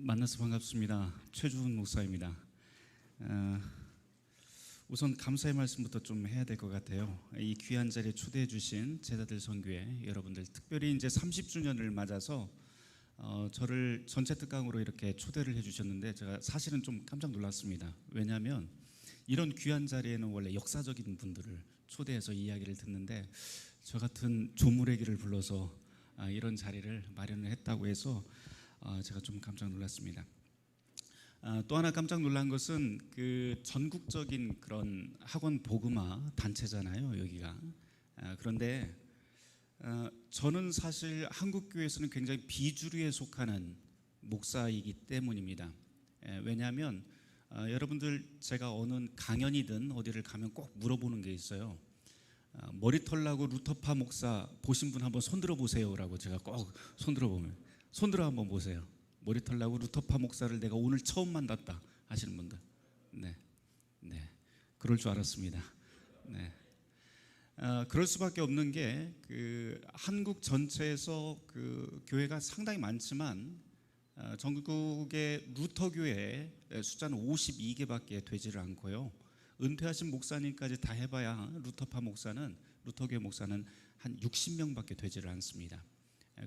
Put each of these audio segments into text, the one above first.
만나서 반갑습니다. 최주훈 목사입니다. 우선 감사의 말씀부터 좀 해야 될 것 같아요. 이 귀한 자리에 초대해 주신 제자들 선교회 여러분들, 특별히 이제 30주년을 맞아서 저를 전체 특강으로 이렇게 초대를 해 주셨는데 제가 사실은 좀 깜짝 놀랐습니다. 왜냐하면 이런 귀한 자리에는 원래 역사적인 분들을 초대해서 이야기를 듣는데 저 같은 조물애기를 불러서 이런 자리를 마련을 했다고 해서 제가 좀 깜짝 놀랐습니다. 또 하나 깜짝 놀란 것은 그 전국적인 그런 학원 복음화 단체잖아요, 여기가. 그런데 저는 사실 한국교회에서는 굉장히 비주류에 속하는 목사이기 때문입니다. 왜냐하면 여러분들, 제가 어느 강연이든 어디를 가면 꼭 물어보는 게 있어요. 머리털 나고 루터파 목사 보신 분 한번 손들어 보세요라고 제가 꼭 손들어 보면, 손들어 한번 보세요. 머리털 나고 루터파 목사를 내가 오늘 처음 만났다 하시는 분들, 네, 그럴 줄 알았습니다. 네, 그럴 수밖에 없는 게 그 한국 전체에서 그 교회가 상당히 많지만 전국의 루터 교회 숫자는 52개밖에 되지를 않고요. 은퇴하신 목사님까지 다 해봐야 루터파 목사는, 루터교회 목사는 한 60명밖에 되지를 않습니다.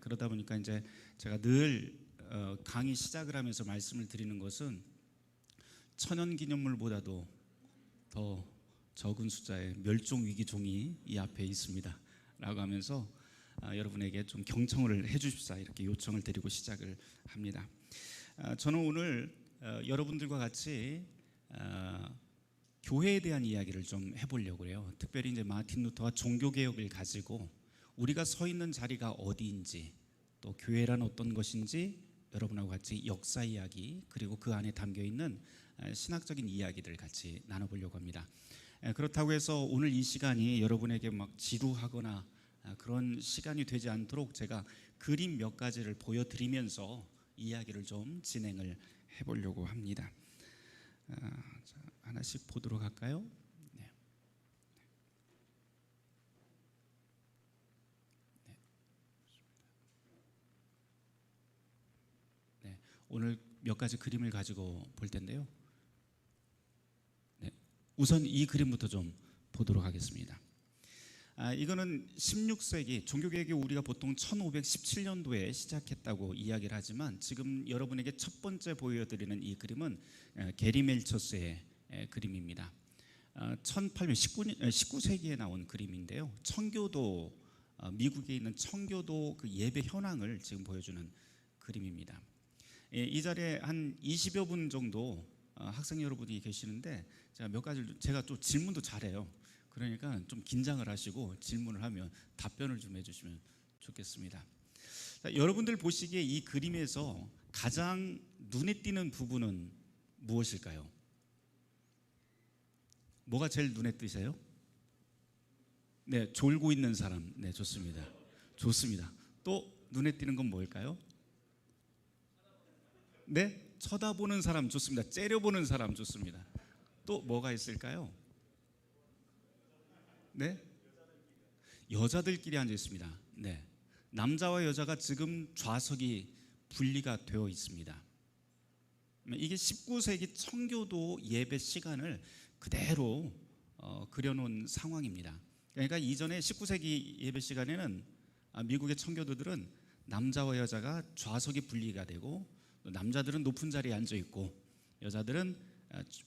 그러다 보니까 이제 제가 늘 강의 시작을 하면서 말씀을 드리는 것은 천연기념물보다도 더 적은 숫자의 멸종위기종이 이 앞에 있습니다 라고 하면서 여러분에게 좀 경청을 해 주십사 이렇게 요청을 드리고 시작을 합니다. 저는 오늘 여러분들과 같이 교회에 대한 이야기를 좀 해보려고 해요. 특별히 이제 마틴 루터와 종교개혁을 가지고 우리가 서 있는 자리가 어디인지, 또 교회란 어떤 것인지 여러분하고 같이 역사 이야기, 그리고 그 안에 담겨있는 신학적인 이야기들 같이 나눠보려고 합니다. 그렇다고 해서 오늘 이 시간이 여러분에게 막 지루하거나 그런 시간이 되지 않도록 제가 그림 몇 가지를 보여드리면서 이야기를 좀 진행을 해보려고 합니다. 자, 하나씩 보도록 할까요? 네. 네. 오늘 몇 가지 그림을 가지고 볼 텐데요. 네. 우선 이 그림부터 좀 보도록 하겠습니다. 이거는 16세기 종교개혁이 우리가 보통 1517년도에 시작했다고 이야기를 하지만 지금 여러분에게 첫 번째 보여드리는 이 그림은 게리 멜처스의 그림입니다. 19세기에 나온 그림인데요. 청교도, 미국에 있는 청교도 그 예배 현황을 지금 보여주는 그림입니다. 이 자리에 한 20여 분 정도 학생 여러분이 계시는데 제가 몇 가지를, 제가 또 질문도 잘해요. 그러니까 좀 긴장을 하시고 질문을 하면 답변을 좀 해주시면 좋겠습니다. 자, 여러분들 보시기에 이 그림에서 가장 눈에 띄는 부분은 무엇일까요? 뭐가 제일 눈에 띄세요? 네, 졸고 있는 사람. 네, 좋습니다. 좋습니다. 또 눈에 띄는 건 뭘까요? 네, 쳐다보는 사람 좋습니다. 째려보는 사람 좋습니다. 또 뭐가 있을까요? 네, 여자들끼리 앉아 있습니다. 네, 남자와 여자가 지금 좌석이 분리가 되어 있습니다. 이게 19세기 청교도 예배 시간을 그대로 그려놓은 상황입니다. 그러니까 이전에 19세기 예배 시간에는 미국의 청교도들은 남자와 여자가 좌석이 분리가 되고 남자들은 높은 자리에 앉아 있고 여자들은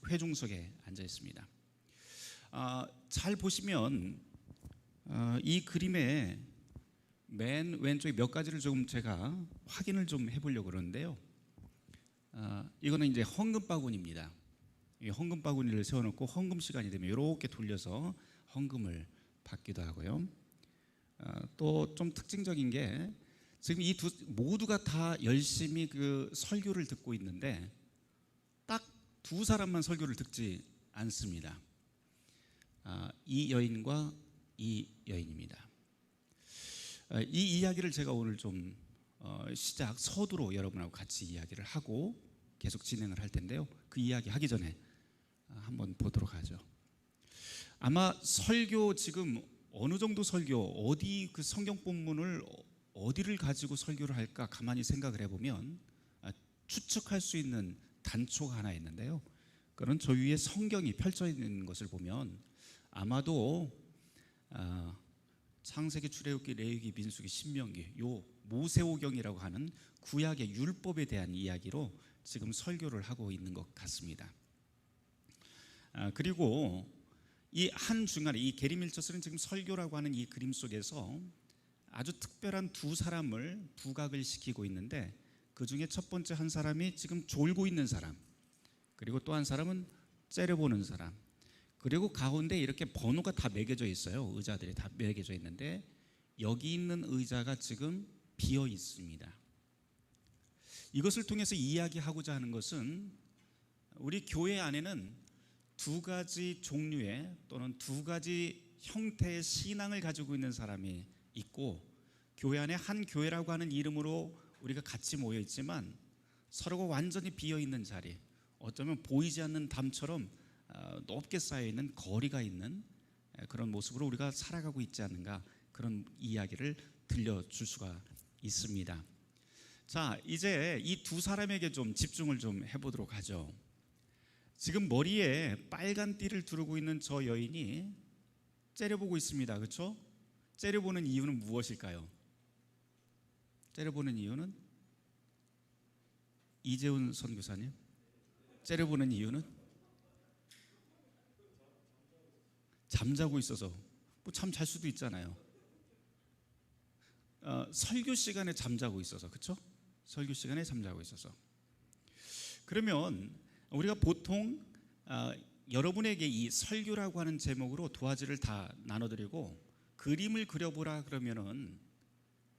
회중석에 앉아 있습니다. 잘 보시면 이 그림의 맨 왼쪽에 몇 가지를 좀 제가 확인을 좀 해보려고 그러는데요. 이거는 이제 헌금 바구니입니다. 이 헌금 바구니를 세워놓고 헌금 시간이 되면 이렇게 돌려서 헌금을 받기도 하고요. 또 좀 특징적인 게 지금 이 모두가 다 열심히 그 설교를 듣고 있는데 딱 두 사람만 설교를 듣지 않습니다. 이 여인과 이 여인입니다. 이 이야기를 제가 오늘 좀 시작 서두로 여러분하고 같이 이야기를 하고 계속 진행을 할 텐데요. 그 이야기 하기 전에 한번 보도록 하죠. 아마 설교 지금 어느 정도 설교, 어디 그 성경 본문을 어디를 가지고 설교를 할까 가만히 생각을 해보면 추측할 수 있는 단초가 하나 있는데요. 그런 저 위에 성경이 펼쳐 있는 것을 보면 아마도 창세기, 출애굽기, 레위기, 민수기, 신명기, 요 모세오경이라고 하는 구약의 율법에 대한 이야기로 지금 설교를 하고 있는 것 같습니다. 그리고 이 한 중간에 이 게리밀처스는 지금 설교라고 하는 이 그림 속에서 아주 특별한 두 사람을 부각을 시키고 있는데, 그 중에 첫 번째 한 사람이 지금 졸고 있는 사람, 그리고 또 한 사람은 째려보는 사람, 그리고 가운데 이렇게 번호가 다 매겨져 있어요. 의자들이 다 매겨져 있는데 여기 있는 의자가 지금 비어 있습니다. 이것을 통해서 이야기하고자 하는 것은 우리 교회 안에는 두 가지 종류의 또는 두 가지 형태의 신앙을 가지고 있는 사람이 있고, 교회 안에 한 교회라고 하는 이름으로 우리가 같이 모여 있지만 서로가 완전히 비어 있는 자리, 어쩌면 보이지 않는 담처럼 높게 쌓여 있는 거리가 있는 그런 모습으로 우리가 살아가고 있지 않는가, 그런 이야기를 들려줄 수가 있습니다. 자, 이제 이 두 사람에게 좀 집중을 좀 해보도록 하죠. 지금 머리에 빨간 띠를 두르고 있는 저 여인이 째려보고 있습니다. 그렇죠? 째려보는 이유는 무엇일까요? 째려보는 이유는, 이재훈 선교사님, 째려보는 이유는 잠자고 있어서. 뭐 잠 잘 수도 있잖아요. 설교 시간에 잠자고 있어서. 그렇죠? 설교 시간에 잠자고 있어서. 그러면 우리가 보통 여러분에게 이 설교라고 하는 제목으로 도화지를 다 나눠드리고 그림을 그려보라 그러면은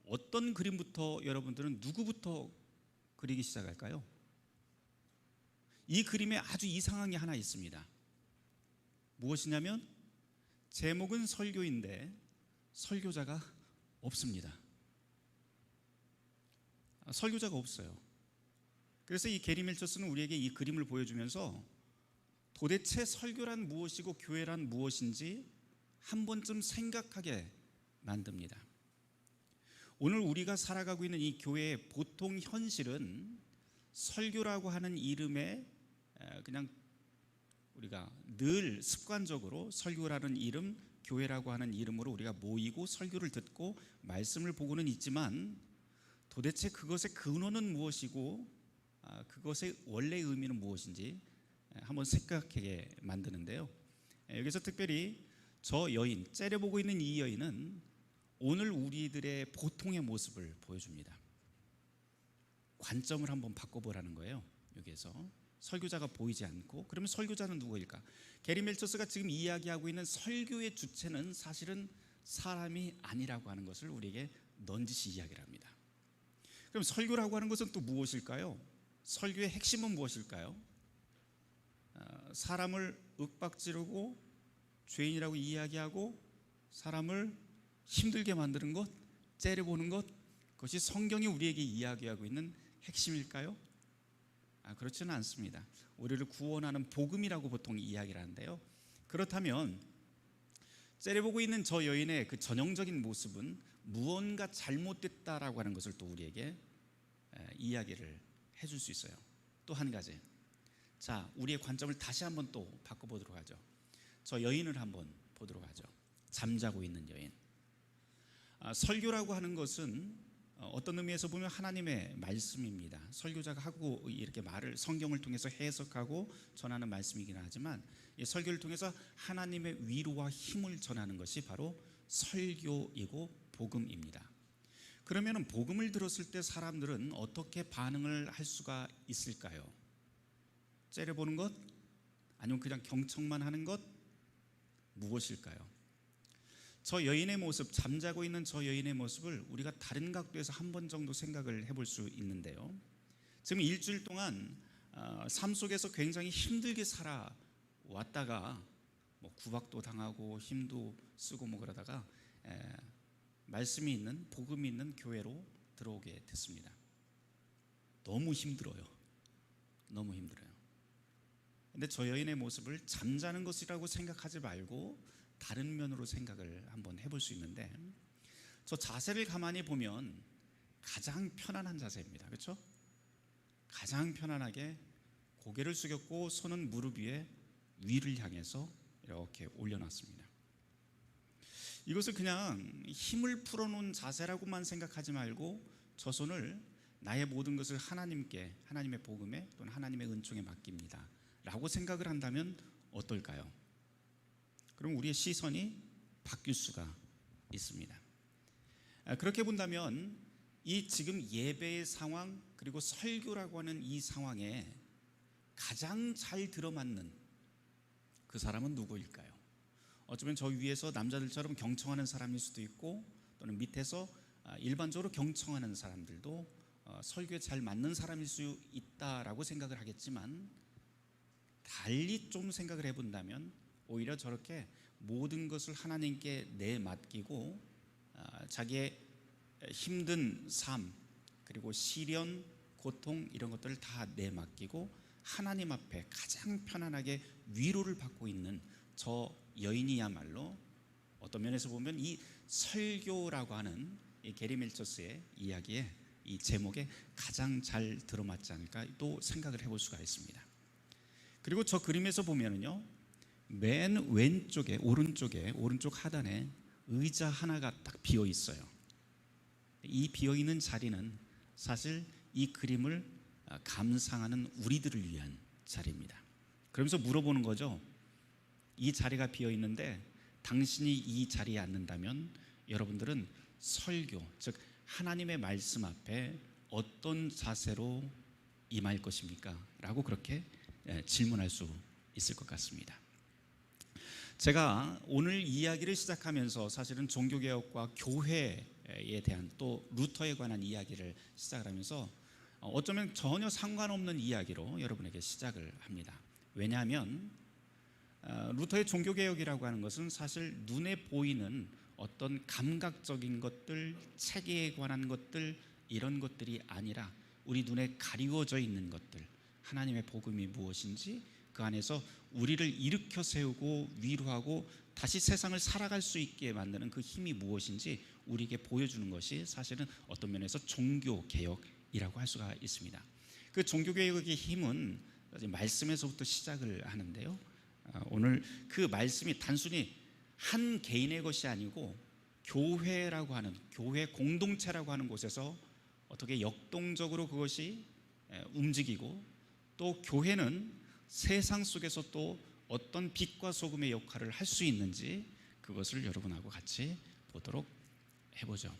어떤 그림부터, 여러분들은 누구부터 그리기 시작할까요? 이 그림에 아주 이상한 게 하나 있습니다. 무엇이냐면 제목은 설교인데 설교자가 없습니다. 설교자가 없어요. 그래서 이 게리밀처스는 우리에게 이 그림을 보여주면서 도대체 설교란 무엇이고 교회란 무엇인지 한 번쯤 생각하게 만듭니다. 오늘 우리가 살아가고 있는 이 교회의 보통 현실은 설교라고 하는 이름에 그냥 우리가 늘 습관적으로 설교라는 이름, 교회라고 하는 이름으로 우리가 모이고 설교를 듣고 말씀을 보고는 있지만 도대체 그것의 근원은 무엇이고 그것의 원래 의미는 무엇인지 한번 생각하게 만드는데요. 여기서 특별히 저 여인, 째려보고 있는 이 여인은 오늘 우리들의 보통의 모습을 보여줍니다. 관점을 한번 바꿔보라는 거예요. 여기에서 설교자가 보이지 않고, 그러면 설교자는 누구일까? 게리밀처스가 지금 이야기하고 있는 설교의 주체는 사실은 사람이 아니라고 하는 것을 우리에게 넌지시 이야기를 합니다. 그럼 설교라고 하는 것은 또 무엇일까요? 설교의 핵심은 무엇일까요? 사람을 윽박지르고 죄인이라고 이야기하고 사람을 힘들게 만드는 것, 째려보는 것, 그것이 성경이 우리에게 이야기하고 있는 핵심일까요? 그렇지는 않습니다. 우리를 구원하는 복음이라고 보통 이야기를 하는데요. 그렇다면 째려보고 있는 저 여인의 그 전형적인 모습은 무언가 잘못됐다라고 하는 것을 또 우리에게 이야기를 해줄 수 있어요. 또 한 가지, 자, 우리의 관점을 다시 한번 또 바꿔보도록 하죠. 저 여인을 한번 보도록 하죠. 잠자고 있는 여인. 설교라고 하는 것은 어떤 의미에서 보면 하나님의 말씀입니다. 설교자가 하고 이렇게 말을 성경을 통해서 해석하고 전하는 말씀이긴 하지만 이 설교를 통해서 하나님의 위로와 힘을 전하는 것이 바로 설교이고 복음입니다. 그러면 복음을 들었을 때 사람들은 어떻게 반응을 할 수가 있을까요? 째려보는 것? 아니면 그냥 경청만 하는 것? 무엇일까요? 저 여인의 모습, 잠자고 있는 저 여인의 모습을 우리가 다른 각도에서 한 번 정도 생각을 해볼 수 있는데요. 지금 일주일 동안 삶 속에서 굉장히 힘들게 살아왔다가 뭐 구박도 당하고 힘도 쓰고 뭐 그러다가 말씀이 있는, 복음이 있는 교회로 들어오게 됐습니다. 너무 힘들어요. 너무 힘들어요. 근데 저 여인의 모습을 잠자는 것이라고 생각하지 말고 다른 면으로 생각을 한번 해볼 수 있는데, 저 자세를 가만히 보면 가장 편안한 자세입니다. 그렇죠? 가장 편안하게 고개를 숙였고 손은 무릎 위에 위를 향해서 이렇게 올려놨습니다. 이것을 그냥 힘을 풀어놓은 자세라고만 생각하지 말고 저 손을 나의 모든 것을 하나님께, 하나님의 복음에 또는 하나님의 은총에 맡깁니다 라고 생각을 한다면 어떨까요? 그럼 우리의 시선이 바뀔 수가 있습니다. 그렇게 본다면 이 지금 예배의 상황 그리고 설교라고 하는 이 상황에 가장 잘 들어맞는 그 사람은 누구일까요? 어쩌면 저 위에서 남자들처럼 경청하는 사람일 수도 있고 또는 밑에서 일반적으로 경청하는 사람들도 설교에 잘 맞는 사람일 수 있다라고 생각을 하겠지만, 달리 좀 생각을 해본다면 오히려 저렇게 모든 것을 하나님께 내맡기고 자기의 힘든 삶 그리고 시련, 고통 이런 것들을 다 내맡기고 하나님 앞에 가장 편안하게 위로를 받고 있는 저 여인이야말로 어떤 면에서 보면 이 설교라고 하는 이 게리 멜처스의 이야기에 이 제목에 가장 잘 들어맞지 않을까 또 생각을 해볼 수가 있습니다. 그리고 저 그림에서 보면은요, 맨 왼쪽에 오른쪽 하단에 의자 하나가 딱 비어 있어요. 이 비어 있는 자리는 사실 이 그림을 감상하는 우리들을 위한 자리입니다. 그러면서 물어보는 거죠. 이 자리가 비어 있는데 당신이 이 자리에 앉는다면 여러분들은 설교, 즉 하나님의 말씀 앞에 어떤 자세로 임할 것입니까? 라고 그렇게 질문할 수 있을 것 같습니다. 제가 오늘 이야기를 시작하면서 사실은 종교개혁과 교회에 대한 또 루터에 관한 이야기를 시작을 하면서 어쩌면 전혀 상관없는 이야기로 여러분에게 시작을 합니다. 왜냐하면 루터의 종교개혁이라고 하는 것은 사실 눈에 보이는 어떤 감각적인 것들, 체계에 관한 것들 이런 것들이 아니라 우리 눈에 가리워져 있는 것들, 하나님의 복음이 무엇인지 그 안에서 우리를 일으켜 세우고 위로하고 다시 세상을 살아갈 수 있게 만드는 그 힘이 무엇인지 우리에게 보여주는 것이 사실은 어떤 면에서 종교개혁이라고 할 수가 있습니다. 그 종교개혁의 힘은 말씀에서부터 시작을 하는데요, 오늘 그 말씀이 단순히 한 개인의 것이 아니고 교회라고 하는, 교회 공동체라고 하는 곳에서 어떻게 역동적으로 그것이 움직이고 또 교회는 세상 속에서 또 어떤 빛과 소금의 역할을 할 수 있는지 그것을 여러분하고 같이 보도록 해보죠.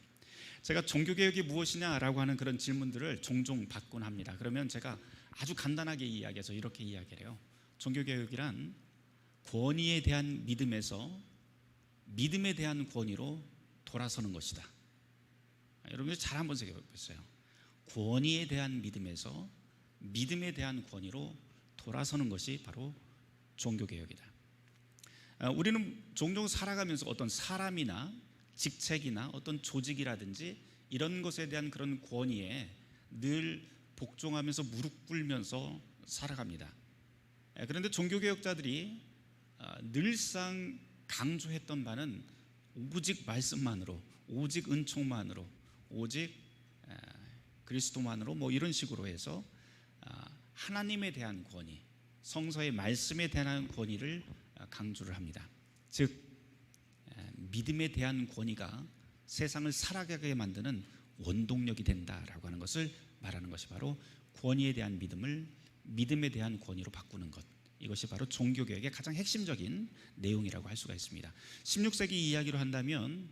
제가 종교개혁이 무엇이냐라고 하는 그런 질문들을 종종 받곤 합니다. 그러면 제가 아주 간단하게 이야기해서 이렇게 이야기를 해요. 종교개혁이란 권위에 대한 믿음에서 믿음에 대한 권위로 돌아서는 것이다. 여러분들 잘 한번 생각해 보세요. 권위에 대한 믿음에서 믿음에 대한 권위로 돌아서는 것이 바로 종교개혁이다. 우리는 종종 살아가면서 어떤 사람이나 직책이나 어떤 조직이라든지 이런 것에 대한 그런 권위에 늘 복종하면서 무릎 꿇으면서 살아갑니다. 그런데 종교개혁자들이 늘상 강조했던 바는 오직 말씀만으로, 오직 은총만으로, 오직 그리스도만으로 뭐 이런 식으로 해서 하나님에 대한 권위, 성서의 말씀에 대한 권위를 강조를 합니다. 즉 믿음에 대한 권위가 세상을 살아가게 만드는 원동력이 된다라고 하는 것을 말하는 것이 바로 권위에 대한 믿음을 믿음에 대한 권위로 바꾸는 것, 이것이 바로 종교개혁의 가장 핵심적인 내용이라고 할 수가 있습니다. 16세기 이야기로 한다면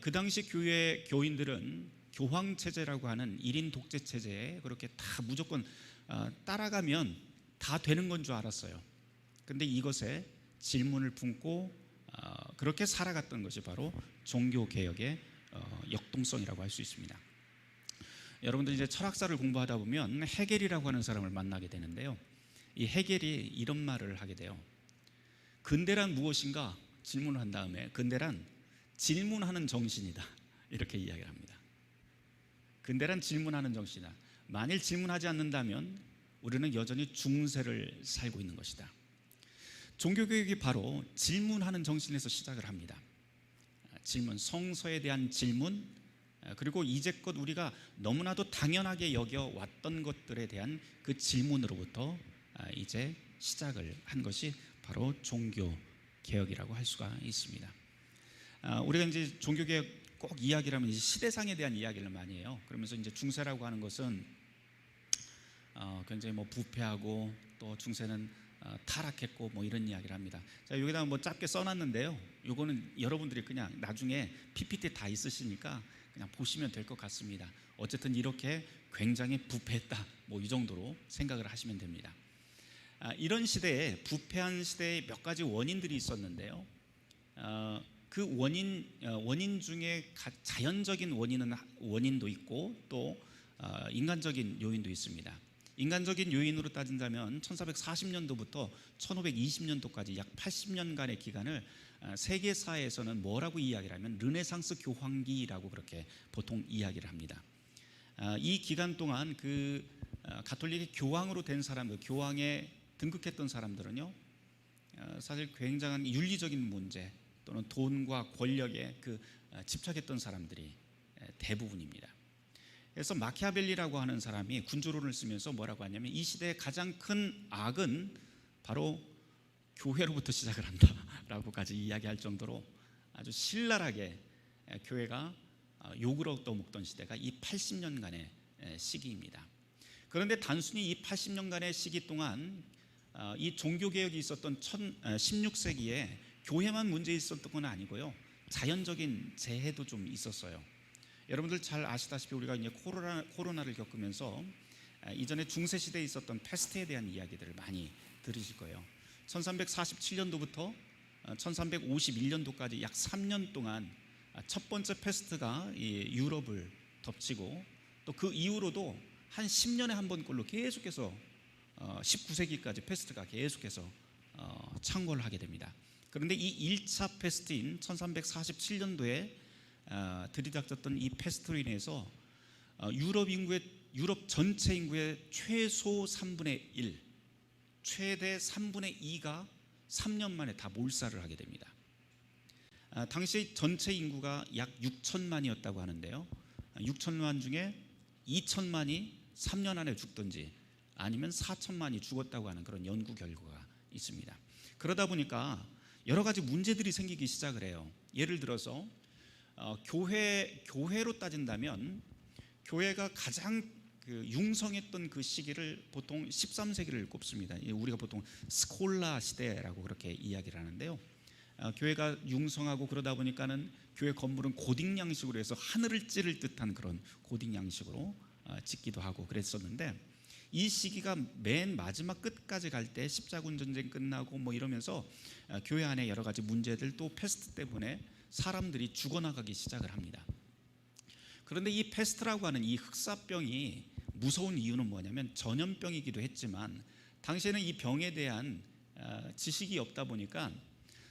그 당시 교회 교인들은 교황체제라고 하는 1인 독재체제에 그렇게 다 무조건 따라가면 다 되는 건 줄 알았어요. 그런데 이것에 질문을 품고 그렇게 살아갔던 것이 바로 종교개혁의 역동성이라고 할 수 있습니다. 여러분들 이제 철학사를 공부하다 보면 헤겔이라고 하는 사람을 만나게 되는데요, 이 헤겔이 이런 말을 하게 돼요. 근대란 무엇인가 질문을 한 다음에 근대란 질문하는 정신이다, 이렇게 이야기를 합니다. 근대란 질문하는 정신이다. 만일 질문하지 않는다면 우리는 여전히 중세를 살고 있는 것이다. 종교개혁이 바로 질문하는 정신에서 시작을 합니다. 질문, 성서에 대한 질문, 그리고 이제껏 우리가 너무나도 당연하게 여겨왔던 것들에 대한 그 질문으로부터 이제 시작을 한 것이 바로 종교개혁이라고 할 수가 있습니다. 우리가 이제 종교개혁 꼭 이야기를 하면 이제 시대상에 대한 이야기를 많이 해요. 그러면서 이제 중세라고 하는 것은 굉장히 뭐 부패하고 또 중세는 타락했고 뭐 이런 이야기를 합니다. 자, 여기다 뭐 짧게 써놨는데요. 요거는 여러분들이 그냥 나중에 PPT 다 있으시니까 그냥 보시면 될 것 같습니다. 어쨌든 이렇게 굉장히 부패했다, 뭐 이 정도로 생각을 하시면 됩니다. 이런 시대에, 부패한 시대에 몇 가지 원인들이 있었는데요. 그 원인 중에 자연적인 원인도 있고 또 인간적인 요인도 있습니다. 인간적인 요인으로 따진다면 1440년도부터 1520년도까지 약 80년간의 기간을 세계사에서는 뭐라고 이야기를 하면 르네상스 교황기라고 그렇게 보통 이야기를 합니다. 이 기간 동안 그 가톨릭의 교황으로 된 사람들, 교황에 등극했던 사람들은요, 사실 굉장한 윤리적인 문제 또는 돈과 권력에 집착했던 사람들이 대부분입니다. 그래서 마키아벨리라고 하는 사람이 군주론을 쓰면서 뭐라고 하냐면 이 시대의 가장 큰 악은 바로 교회로부터 시작을 한다라고까지 이야기할 정도로 아주 신랄하게 교회가 욕을 얻어먹던 시대가 이 80년간의 시기입니다. 그런데 단순히 이 80년간의 시기 동안 이 종교개혁이 있었던 16세기에 교회만 문제 있었던 건 아니고요, 자연적인 재해도 좀 있었어요. 여러분들 잘 아시다시피 우리가 이제 코로나를 겪으면서 이전에 중세 시대에 있었던 패스트에 대한 이야기들을 많이 들으실 거예요. 1347년도부터 1351년도까지 약 3년 동안 첫 번째 패스트가 유럽을 덮치고 또 그 이후로도 한 10년에 한 번꼴로 계속해서 19세기까지 패스트가 계속해서 창궐을 하게 됩니다. 그런데 이 1차 패스트인 1347년도에 들이닥쳤던 이 패스트로 인해서 유럽 전체 인구의 최소 3분의 1, 최대 3분의 2가 3년 만에 다 몰살을 하게 됩니다. 당시 전체 인구가 약 6천만이었다고 하는데요, 6천만 중에 2천만이 3년 안에 죽든지 아니면 4천만이 죽었다고 하는 그런 연구 결과가 있습니다. 그러다 보니까 여러 가지 문제들이 생기기 시작을 해요. 예를 들어서 교회로 따진다면 교회가 가장 융성했던 그 시기를 보통 13세기를 꼽습니다. 우리가 보통 스콜라 시대라고 그렇게 이야기를 하는데요, 교회가 융성하고 그러다 보니까는 교회 건물은 고딕 양식으로 해서 하늘을 찌를 듯한 그런 고딕 양식으로 짓기도 하고 그랬었는데, 이 시기가 맨 마지막 끝까지 갈 때 십자군 전쟁 끝나고 뭐 이러면서 교회 안에 여러 가지 문제들, 또 패스트 때문에 사람들이 죽어나가기 시작을 합니다. 그런데 이 패스트라고 하는 이 흑사병이 무서운 이유는 뭐냐면 전염병이기도 했지만 당시에는 이 병에 대한 지식이 없다 보니까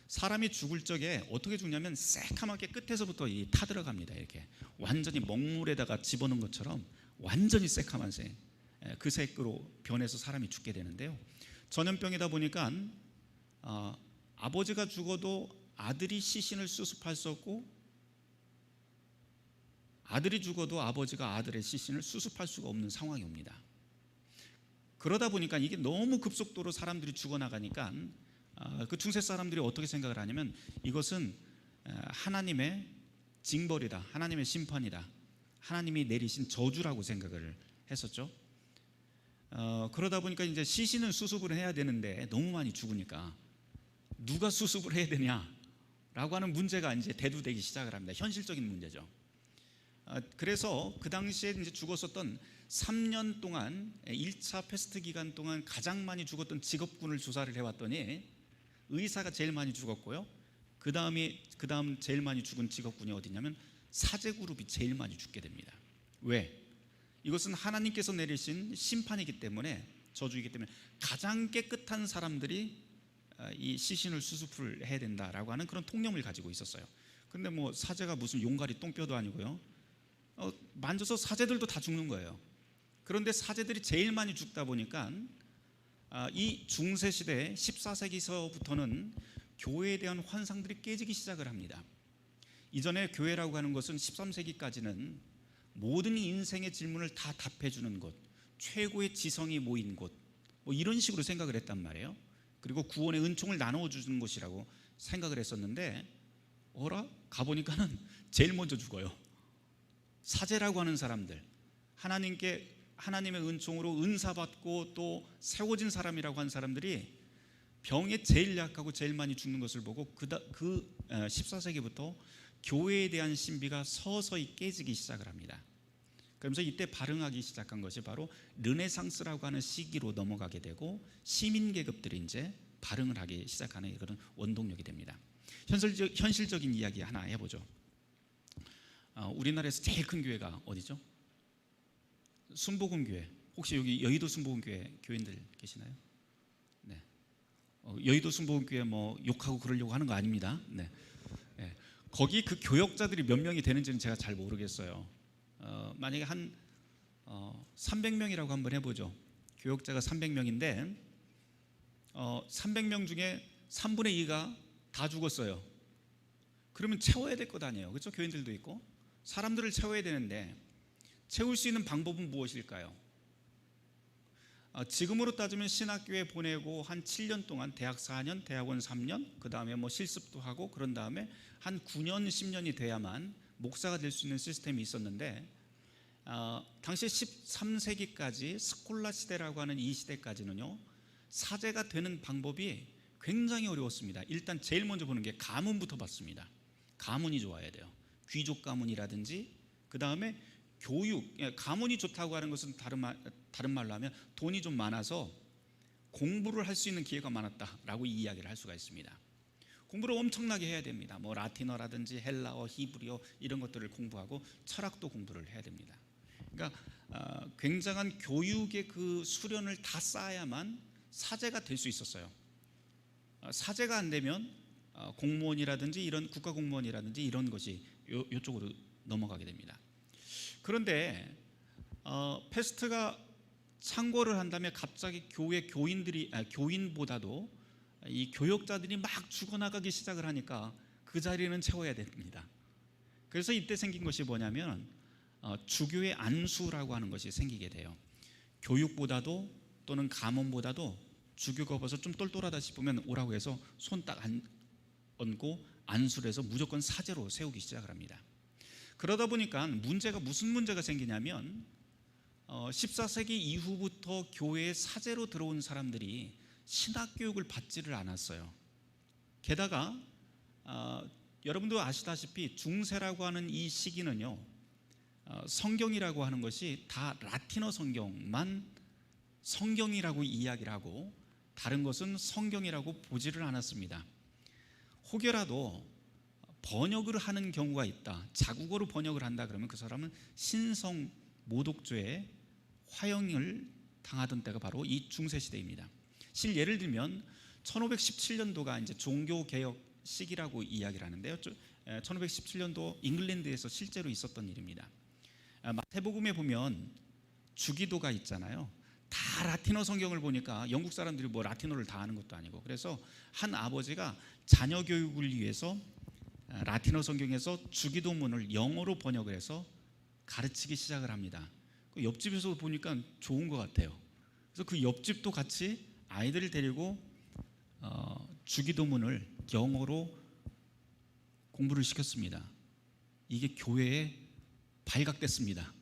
사람이 죽을 적에 어떻게 죽냐면 새카맣게 끝에서부터 타들어갑니다. 이렇게 완전히 먹물에다가 집어넣은 것처럼 완전히 새카만 색, 그 색으로 변해서 사람이 죽게 되는데요, 전염병이다 보니까 아버지가 죽어도 아들이 시신을 수습할 수 없고 아들이 죽어도 아버지가 아들의 시신을 수습할 수가 없는 상황이 옵니다. 그러다 보니까 이게 너무 급속도로 사람들이 죽어나가니까 그 중세 사람들이 어떻게 생각을 하냐면 이것은 하나님의 징벌이다, 하나님의 심판이다, 하나님이 내리신 저주라고 생각을 했었죠. 그러다 보니까 이제 시신은 수습을 해야 되는데 너무 많이 죽으니까 누가 수습을 해야 되냐라고 하는 문제가 이제 대두되기 시작을 합니다. 현실적인 문제죠. 그래서 그 당시에 이제 죽었었던 3년 동안 1차 패스트 기간 동안 가장 많이 죽었던 직업군을 조사를 해왔더니 의사가 제일 많이 죽었고요, 그 다음 제일 많이 죽은 직업군이 어디냐면 사제 그룹이 제일 많이 죽게 됩니다. 왜? 이것은 하나님께서 내리신 심판이기 때문에, 저주이기 때문에 가장 깨끗한 사람들이 이 시신을 수습을 해야 된다라고 하는 그런 통념을 가지고 있었어요. 근데 뭐 사제가 무슨 용가리 똥뼈도 아니고요, 만져서 사제들도 다 죽는 거예요. 그런데 사제들이 제일 많이 죽다 보니까 이 중세시대 14세기서부터는 교회에 대한 환상들이 깨지기 시작을 합니다. 이전에 교회라고 하는 것은 13세기까지는 모든 인생의 질문을 다 답해주는 곳, 최고의 지성이 모인 곳, 뭐 이런 식으로 생각을 했단 말이에요. 그리고 구원의 은총을 나눠주는 곳이라고 생각을 했었는데, 어라? 가보니까는 제일 먼저 죽어요. 사제라고 하는 사람들, 하나님의 은총으로 은사받고 또 세워진 사람이라고 한 사람들이 병에 제일 약하고 제일 많이 죽는 것을 보고 그 14세기부터 교회에 대한 신비가 서서히 깨지기 시작을 합니다. 그러면서 이때 발흥하기 시작한 것이 바로 르네상스라고 하는 시기로 넘어가게 되고 시민 계급들이 이제 발흥을 하기 시작하는 그런 원동력이 됩니다. 현실적인 이야기 하나 해보죠. 우리나라에서 제일 큰 교회가 어디죠? 순복음교회. 혹시 여기 여의도 순복음교회 교인들 계시나요? 네. 여의도 순복음교회 뭐 욕하고 그러려고 하는 거 아닙니다. 네. 네. 거기 그 교역자들이 몇 명이 되는지는 제가 잘 모르겠어요. 만약에 한 300명이라고 한번 해보죠. 교역자가 300명인데 300명 중에 3분의 2가 다 죽었어요. 그러면 채워야 될 것 아니에요. 그렇죠? 교인들도 있고 사람들을 채워야 되는데 채울 수 있는 방법은 무엇일까요? 지금으로 따지면 신학교에 보내고 한 7년 동안 대학 4년, 대학원 3년, 그 다음에 뭐 실습도 하고 그런 다음에 한 9년, 10년이 돼야만 목사가 될 수 있는 시스템이 있었는데 당시 13세기까지 스콜라 시대라고 하는 이 시대까지는요, 사제가 되는 방법이 굉장히 어려웠습니다. 일단 제일 먼저 보는 게 가문부터 봤습니다. 가문이 좋아야 돼요. 귀족 가문이라든지, 그 다음에 교육, 가문이 좋다고 하는 것은 다른 말로 하면 돈이 좀 많아서 공부를 할 수 있는 기회가 많았다라고 이야기를 할 수가 있습니다. 공부를 엄청나게 해야 됩니다. 뭐 라틴어라든지 헬라어, 히브리어 이런 것들을 공부하고 철학도 공부를 해야 됩니다. 그러니까 굉장한 교육의 그 수련을 다 쌓아야만 사제가 될 수 있었어요. 사제가 안 되면 공무원이라든지 이런 국가 공무원이라든지 이런 것이 이쪽으로 넘어가게 됩니다. 그런데 패스트가 창궐을 한 다음에 갑자기 교회 교인보다도 이 교역자들이 막 죽어나가기 시작을 하니까 그 자리는 채워야 됩니다. 그래서 이때 생긴 것이 뭐냐면 주교의 안수라고 하는 것이 생기게 돼요. 교육보다도 또는 가문보다도 주교가 봐서 좀 똘똘하다 싶으면 오라고 해서 손 딱 얹고 안수를 해서 무조건 사제로 세우기 시작을 합니다. 그러다 보니까 무슨 문제가 생기냐면 14세기 이후부터 교회에 사제로 들어온 사람들이 신학교육을 받지를 않았어요. 게다가 여러분도 아시다시피 중세라고 하는 이 시기는요, 성경이라고 하는 것이 다 라틴어 성경만 성경이라고 이야기를 하고 다른 것은 성경이라고 보지를 않았습니다. 혹여라도 번역을 하는 경우가 있다, 자국어로 번역을 한다 그러면 그 사람은 신성 모독죄에 화형을 당하던 때가 바로 이 중세 시대입니다. 예를 들면 1517년도가 이제 종교 개혁 시기라고 이야기를 하는데요. 1517년도 잉글랜드에서 실제로 있었던 일입니다. 마태복음에 보면 주기도가 있잖아요. 다 라틴어 성경을 보니까 영국 사람들이 뭐 라틴어를 다 아는 것도 아니고, 그래서 한 아버지가 자녀 교육을 위해서 라틴어 성경에서 주기도문을 영어로 번역을 해서 가르치기 시작을 합니다. 옆집에서 보니까 좋은 것 같아요. 그래서 그 옆집도 같이 아이들을 데리고 주기도문을 영어로 공부를 시켰습니다. 이게 교회에 발각됐습니다.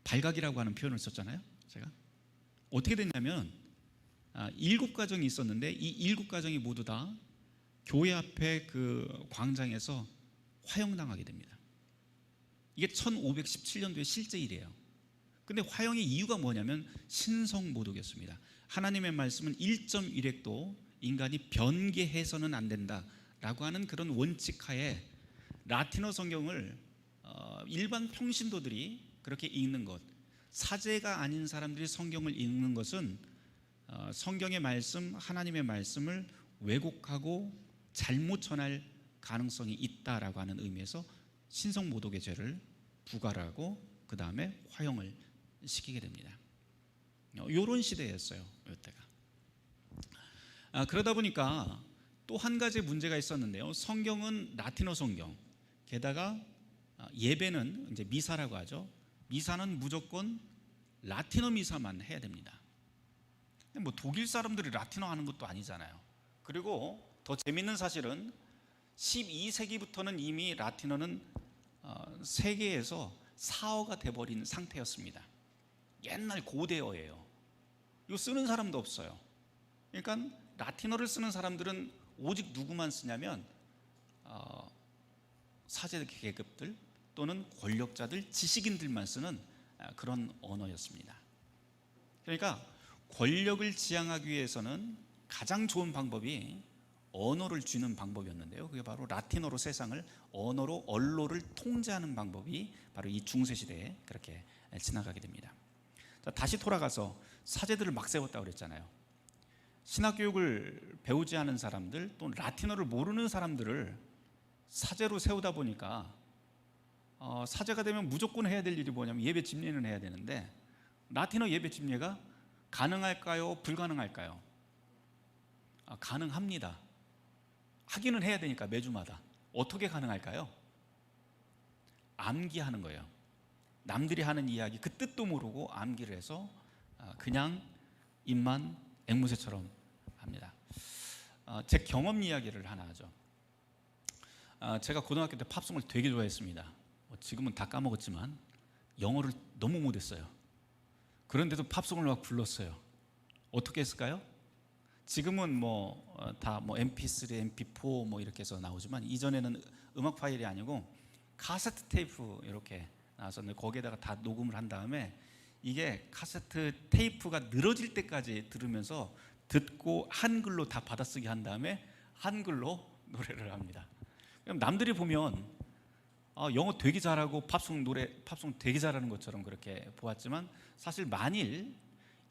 발각이라고 하는 표현을 썼잖아요. 제가 어떻게 됐냐면 7가정이 있었는데 이 7가정이 모두 다 교회 앞에 그 광장에서 화형당하게 됩니다. 이게 1517년도의 실제 일이에요. 근데 화형의 이유가 뭐냐면 신성모독이었습니다. 하나님의 말씀은 1.1획도 인간이 변개해서는 안 된다라고 하는 그런 원칙하에 라틴어 성경을 일반 평신도들이 그렇게 읽는 것, 사제가 아닌 사람들이 성경을 읽는 것은 성경의 말씀, 하나님의 말씀을 왜곡하고 잘못 전할 가능성이 있다라고 하는 의미에서 신성모독의 죄를 부과를 하고 그 다음에 화형을 시키게 됩니다. 이런 시대였어요, 이때가. 그러다 보니까 또 한 가지 문제가 있었는데요. 성경은 라틴어 성경, 게다가 예배는 이제 미사라고 하죠. 미사는 무조건 라틴어 미사만 해야 됩니다. 뭐 독일 사람들이 라틴어 하는 것도 아니잖아요. 그리고 더 재밌는 사실은 12세기부터는 이미 라틴어는 세계에서 사어가 돼버린 상태였습니다. 옛날 고대어예요. 이거 쓰는 사람도 없어요. 그러니까 라틴어를 쓰는 사람들은 오직 누구만 쓰냐면 사제 계급들 또는 권력자들, 지식인들만 쓰는 그런 언어였습니다. 그러니까 권력을 지향하기 위해서는 가장 좋은 방법이 언어를 쥐는 방법이었는데요. 그게 바로 라틴어로 세상을 언어로 언로를 통제하는 방법이 바로 이 중세시대에 그렇게 지나가게 됩니다. 자, 다시 돌아가서 사제들을 막 세웠다고 그랬잖아요. 신학교육을 배우지 않은 사람들 또 라틴어를 모르는 사람들을 사제로 세우다 보니까 사제가 되면 무조건 해야 될 일이 뭐냐면 예배 집례는 해야 되는데, 라틴어 예배 집례가 가능할까요? 불가능할까요? 가능합니다. 하기는 해야 되니까 매주마다. 어떻게 가능할까요? 암기하는 거예요. 남들이 하는 이야기 그 뜻도 모르고 암기를 해서 그냥 입만 앵무새처럼 합니다. 제 경험 이야기를 하나 하죠. 제가 고등학교 때 팝송을 되게 좋아했습니다. 지금은 다 까먹었지만 영어를 너무 못했어요. 그런데도 팝송을 막 불렀어요. 어떻게 했을까요? 지금은 다 MP3, MP4 이렇게 해서 나오지만 이전에는 음악 파일이 아니고 카세트 테이프 이렇게 나왔었는데 거기에다가 다 녹음을 한 다음에 이게 카세트 테이프가 늘어질 때까지 들으면서 듣고 한글로 다 받아쓰기 한 다음에 한글로 노래를 합니다. 그럼 남들이 보면 영어 되게 잘하고 팝송 되게 잘하는 것처럼 그렇게 보았지만, 사실 만일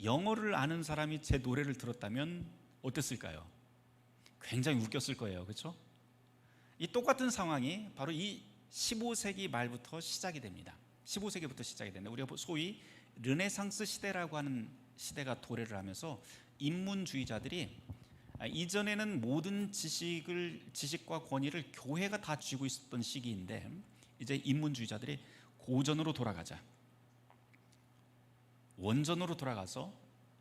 영어를 아는 사람이 제 노래를 들었다면 어땠을까요? 굉장히 웃겼을 거예요. 그렇죠? 이 똑같은 상황이 바로 이 15세기 말부터 시작이 됩니다. 15세기부터 시작이 되는데, 우리가 소위 르네상스 시대라고 하는 시대가 도래를 하면서 인문주의자들이 이전에는 모든 지식과 권위를 교회가 다 쥐고 있었던 시기인데, 이제 인문주의자들이 고전으로 돌아가자, 원전으로 돌아가서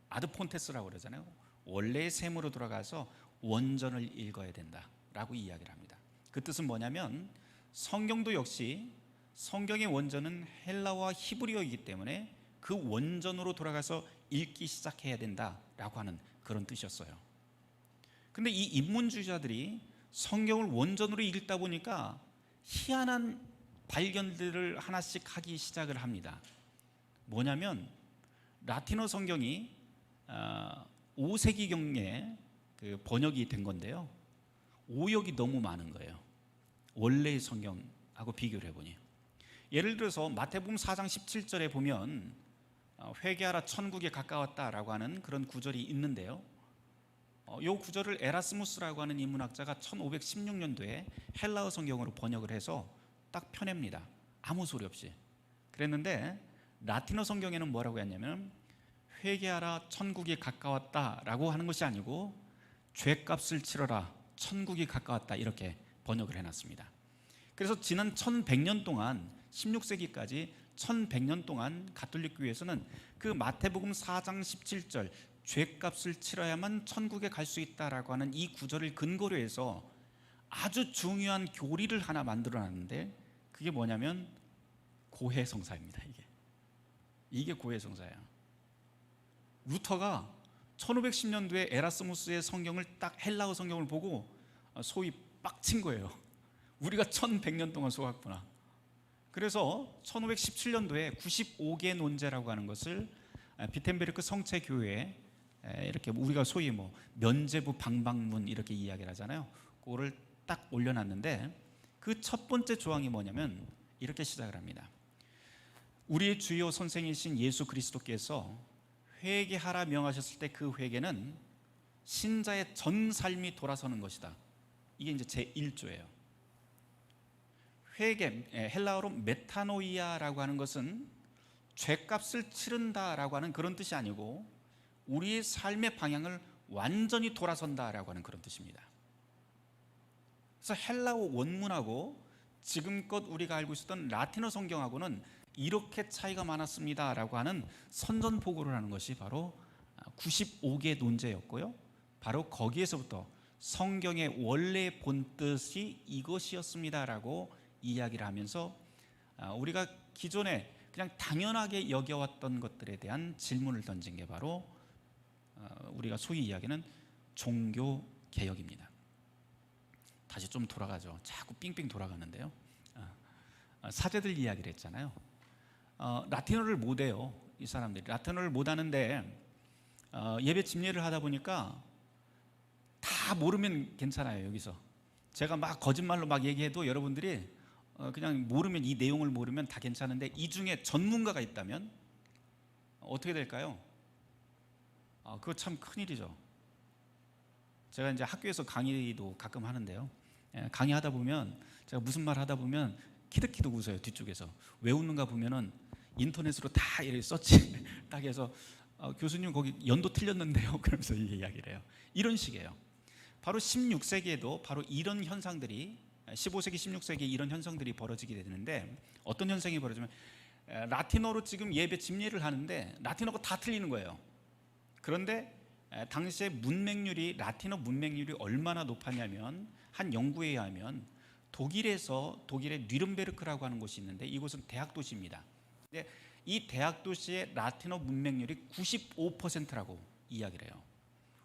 아드폰테스라고 그러잖아요. 원래의 셈으로 돌아가서 원전을 읽어야 된다라고 이야기를 합니다. 그 뜻은 뭐냐면 성경도 역시 성경의 원전은 헬라어와 히브리어이기 때문에 그 원전으로 돌아가서 읽기 시작해야 된다라고 하는 그런 뜻이었어요. 근데 이 인문주의자들이 성경을 원전으로 읽다 보니까 희한한 발견들을 하나씩 하기 시작을 합니다. 뭐냐면 라틴어 성경이 5세기경에 그 번역이 된 건데요, 오역이 너무 많은 거예요. 원래의 성경하고 비교를 해보니, 예를 들어서 마태복음 4장 17절에 보면 회개하라 천국에 가까웠다라고 하는 그런 구절이 있는데요, 이 구절을 에라스무스라고 하는 인문학자가 1516년도에 헬라어 성경으로 번역을 해서 딱 펴냅니다. 아무 소리 없이. 그랬는데 라틴어 성경에는 뭐라고 했냐면 회개하라 천국이 가까웠다라고 하는 것이 아니고 죄값을 치러라 천국이 가까웠다, 이렇게 번역을 해놨습니다. 그래서 지난 1100년 동안 16세기까지 1100년 동안 가톨릭 교회에서는 그 마태복음 4장 17절 죄값을 치러야만 천국에 갈 수 있다라고 하는 이 구절을 근거로 해서 아주 중요한 교리를 하나 만들어놨는데, 그게 뭐냐면 고해성사입니다. 이게 고해성사예요. 루터가 1510년도에 에라스무스의 성경을 딱 헬라어 성경을 보고 소위 빡친 거예요. 우리가 1100년 동안 속았구나. 그래서 1517년도에 95개 논제라고 하는 것을 비텐베르크 성체교회에 이렇게 우리가 소위 면죄부 방방문 이렇게 이야기를 하잖아요. 그거를 딱 올려놨는데 그 첫 번째 조항이 뭐냐면 이렇게 시작을 합니다. 우리의 주요 선생이신 예수 그리스도께서 회개하라 명하셨을 때 그 회개는 신자의 전 삶이 돌아서는 것이다. 이게 이제 제1조예요. 회개, 헬라어로 메타노이아라고 하는 것은 죄값을 치른다라고 하는 그런 뜻이 아니고 우리의 삶의 방향을 완전히 돌아선다라고 하는 그런 뜻입니다. 그래서 헬라어 원문하고 지금껏 우리가 알고 있었던 라틴어 성경하고는 이렇게 차이가 많았습니다라고 하는 선전포고를 하는 것이 바로 95개 논제였고요. 바로 거기에서부터 성경의 원래 본뜻이 이것이었습니다라고 이야기를 하면서 우리가 기존에 그냥 당연하게 여겨왔던 것들에 대한 질문을 던진 게 바로 우리가 소위 이야기하는 종교개혁입니다. 다시 좀 돌아가죠. 자꾸 삥삥 돌아가는데요. 사제들 이야기를 했잖아요. 라틴어를 못해요. 이 사람들이 라틴어를 못하는데 예배 집례를 하다 보니까 다 모르면 괜찮아요. 여기서 제가 막 거짓말로 막 얘기해도 여러분들이 그냥 모르면, 이 내용을 모르면 다 괜찮은데, 이 중에 전문가가 있다면 어떻게 될까요? 그거 참 큰일이죠. 제가 이제 학교에서 강의도 가끔 하는데요, 강의하다 보면 제가 무슨 말 하다 보면 키득키득 웃어요. 뒤쪽에서 왜 웃는가 보면은 인터넷으로 다 이렇게 서치 딱 해서 교수님 거기 연도 틀렸는데요 그러면서 이야기를 해요. 이런 식이에요. 바로 16세기에도 바로 이런 현상들이, 15세기 16세기에 이런 현상들이 벌어지게 되는데, 어떤 현상이 벌어지면 라틴어로 지금 예배 집례를 하는데 라틴어가 다 틀리는 거예요. 그런데 당시에 문맹률이, 라틴어 문맹률이 얼마나 높았냐면, 한 연구에 의하면 독일의 뉘른베르크라고 하는 곳이 있는데, 이곳은 대학 도시입니다. 근데 이 대학 도시의 라틴어 문맹률이 95%라고 이야기를 해요.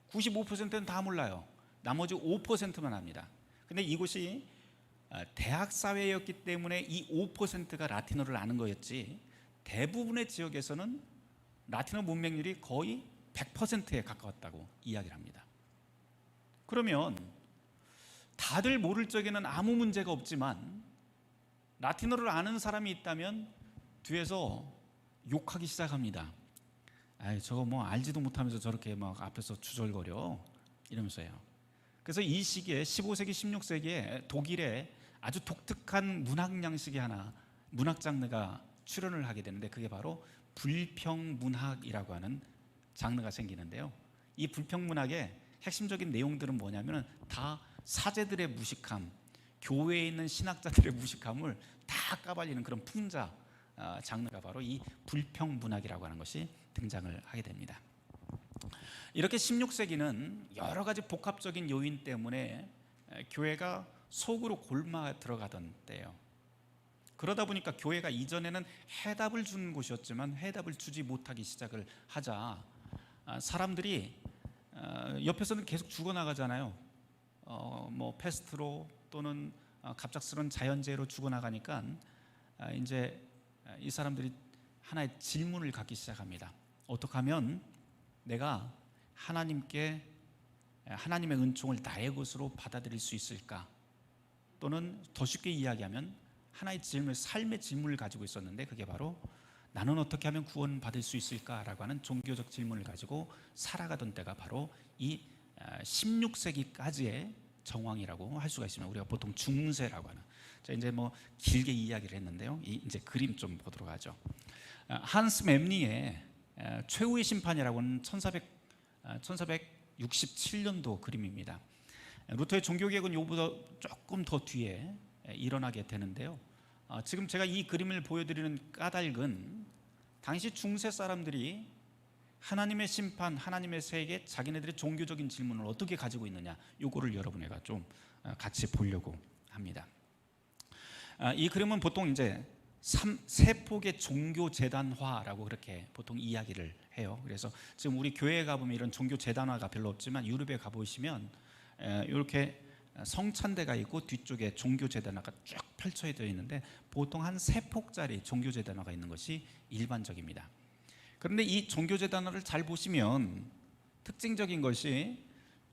95%는 다 몰라요. 나머지 5%만 합니다. 근데 이곳이 대학 사회였기 때문에 이 5%가 라틴어를 아는 거였지, 대부분의 지역에서는 라틴어 문맹률이 거의 100%에 가까웠다고 이야기를 합니다. 그러면 다들 모를 적에는 아무 문제가 없지만 라틴어를 아는 사람이 있다면 뒤에서 욕하기 시작합니다. 저거 뭐 알지도 못하면서 저렇게 막 앞에서 주절거려 이러면서요. 그래서 이 시기에 15세기 16세기에 독일에 아주 독특한 문학 양식이 하나, 문학 장르가 출현을 하게 되는데, 그게 바로 불평문학이라고 하는 장르가 생기는데요. 이 불평문학의 핵심적인 내용들은 뭐냐면 다 사제들의 무식함, 교회에 있는 신학자들의 무식함을 다 까발리는 그런 풍자 장르가 바로 이 불평문학이라고 하는 것이 등장을 하게 됩니다. 이렇게 16세기는 여러 가지 복합적인 요인 때문에 교회가 속으로 골마 들어가던 때예요. 그러다 보니까 교회가 이전에는 해답을 주는 곳이었지만 해답을 주지 못하기 시작을 하자 사람들이 옆에서는 계속 죽어나가잖아요. 뭐 패스트로 또는 갑작스러운 자연재해로 죽어나가니까 이제 이 사람들이 하나의 질문을 갖기 시작합니다. 어떻게 하면 내가 하나님의 은총을 나의 것으로 받아들일 수 있을까? 또는 더 쉽게 이야기하면 하나의 질문, 삶의 질문을 가지고 있었는데, 그게 바로 나는 어떻게 하면 구원받을 수 있을까라고 하는 종교적 질문을 가지고 살아가던 때가 바로 이 16세기까지의 정황이라고 할 수가 있습니다. 우리가 보통 중세라고 하는. 자, 이제 뭐 길게 이야기를 했는데요. 이제 그림 좀 보도록 하죠. 한스 맵리의 최후의 심판이라고 하는 1467년도 그림입니다. 루터의 종교개혁은 이보다 조금 더 뒤에 일어나게 되는데요. 지금 제가 이 그림을 보여드리는 까닭은 당시 중세 사람들이 하나님의 심판, 하나님의 세계, 자기네들의 종교적인 질문을 어떻게 가지고 있느냐, 이거를 여러분과 좀 같이 보려고 합니다. 이 그림은 보통 이제 세폭의 종교 재단화라고 그렇게 보통 이야기를 해요. 그래서 지금 우리 교회에 가보면 이런 종교 재단화가 별로 없지만 유럽에 가보시면 이렇게 성찬대가 있고 뒤쪽에 종교 재단화가 쭉 펼쳐져 있는데, 보통 한 3폭짜리 종교 재단화가 있는 것이 일반적입니다. 그런데 이 종교 재단화를 잘 보시면 특징적인 것이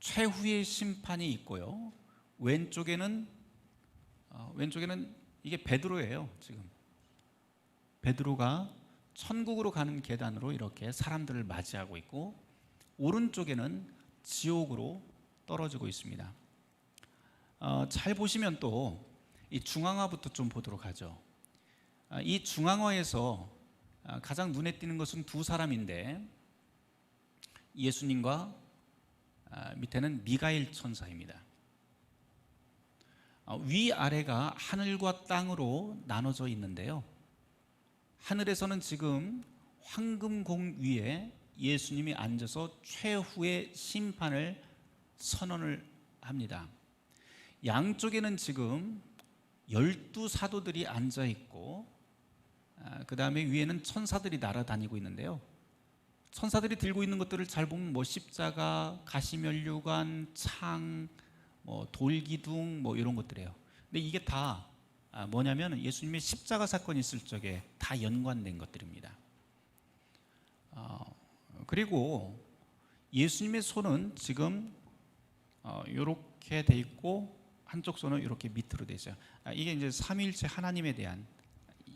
최후의 심판이 있고요, 왼쪽에는 이게 베드로예요. 지금 베드로가 천국으로 가는 계단으로 이렇게 사람들을 맞이하고 있고, 오른쪽에는 지옥으로 떨어지고 있습니다. 잘 보시면 또 이 중앙화부터 좀 보도록 하죠. 이 중앙화에서 가장 눈에 띄는 것은 두 사람인데, 예수님과 밑에는 미가엘 천사입니다. 위아래가 하늘과 땅으로 나눠져 있는데요. 하늘에서는 지금 황금공 위에 예수님이 앉아서 최후의 심판을 선언을 합니다. 양쪽에는 지금 12사도들이 앉아 있고, 그 다음에 위에는 천사들이 날아다니고 있는데요. 천사들이 들고 있는 것들을 잘 보면 십자가, 가시면류관, 창, 돌기둥 이런 것들이에요. 근데 이게 다 뭐냐면 예수님의 십자가 사건이 있을 적에 다 연관된 것들입니다. 그리고 예수님의 손은 지금 이렇게 돼 있고, 한쪽 손은 이렇게 밑으로 돼 있어요. 이게 이제 삼위일체 하나님에 대한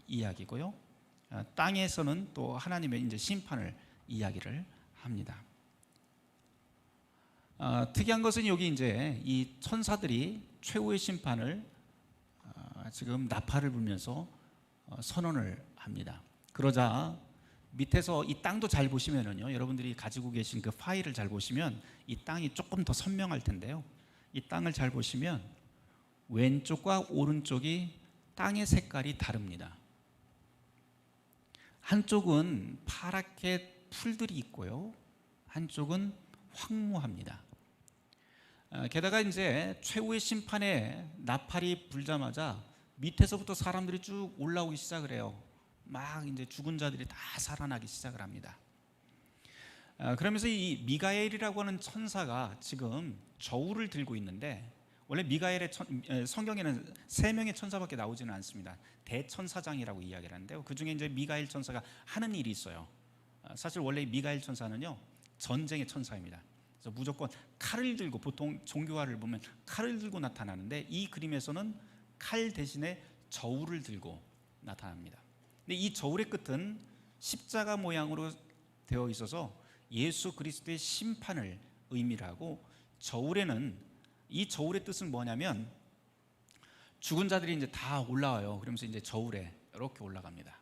이야기고요. 땅에서는 또 하나님의 이제 심판을 이야기를 합니다. 특이한 것은 여기 이제 이 천사들이 최후의 심판을 지금 나팔을 불면서 선언을 합니다. 그러자 밑에서 이 땅도 잘 보시면은요, 여러분들이 가지고 계신 그 파일을 잘 보시면 이 땅이 조금 더 선명할 텐데요. 이 땅을 잘 보시면 왼쪽과 오른쪽이 땅의 색깔이 다릅니다. 한쪽은 파랗게 풀들이 있고요, 한쪽은 황무합니다. 게다가 이제 최후의 심판에 나팔이 불자마자 밑에서부터 사람들이 쭉 올라오기 시작을 해요. 막 이제 죽은 자들이 다 살아나기 시작을 합니다. 그러면서 이 미가엘이라고 하는 천사가 지금 저울을 들고 있는데, 원래 미가엘의 성경에는 3명의 천사밖에 나오지는 않습니다. 대천사장이라고 이야기를 하는데요. 그 중에 이제 미가엘 천사가 하는 일이 있어요. 사실 원래 미가엘 천사는요, 전쟁의 천사입니다. 그래서 무조건 칼을 들고, 보통 종교화를 보면 칼을 들고 나타나는데, 이 그림에서는 칼 대신에 저울을 들고 나타납니다. 근데 이 저울의 끝은 십자가 모양으로 되어 있어서 예수 그리스도의 심판을 의미를 하고, 이 저울의 뜻은 뭐냐면 죽은 자들이 이제 다 올라와요. 그러면서 이제 저울에 이렇게 올라갑니다.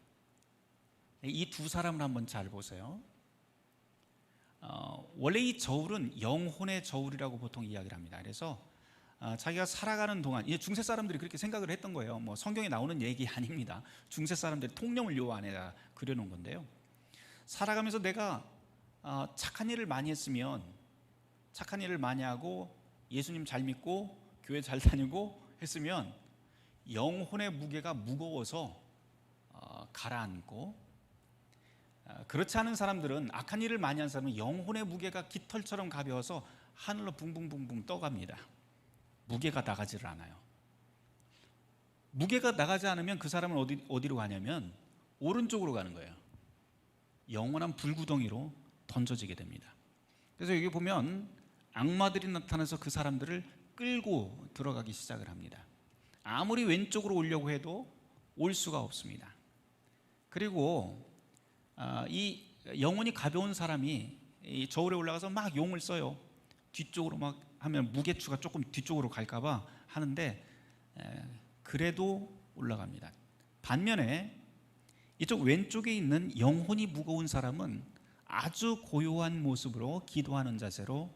이 두 사람을 한번 잘 보세요. 원래 이 저울은 영혼의 저울이라고 보통 이야기를 합니다. 그래서 자기가 살아가는 동안, 중세 사람들이 그렇게 생각을 했던 거예요. 성경에 나오는 얘기 아닙니다. 중세 사람들이 통념을 요 안에다 그려놓은 건데요. 살아가면서 내가 착한 일을 많이 했으면, 착한 일을 많이 하고 예수님 잘 믿고 교회 잘 다니고 했으면 영혼의 무게가 무거워서 가라앉고, 그렇지 않은 사람들은, 악한 일을 많이 한 사람은 영혼의 무게가 깃털처럼 가벼워서 하늘로 붕붕붕붕 떠갑니다. 무게가 나가지를 않아요. 무게가 나가지 않으면 그 사람은 어디로 가냐면 오른쪽으로 가는 거예요. 영원한 불구덩이로 던져지게 됩니다. 그래서 여기 보면 악마들이 나타나서 그 사람들을 끌고 들어가기 시작을 합니다. 아무리 왼쪽으로 오려고 해도 올 수가 없습니다. 그리고 이 영혼이 가벼운 사람이 이 저울에 올라가서 막 용을 써요. 뒤쪽으로 막 하면 무게추가 조금 뒤쪽으로 갈까봐 하는데, 그래도 올라갑니다. 반면에 이쪽 왼쪽에 있는 영혼이 무거운 사람은 아주 고요한 모습으로 기도하는 자세로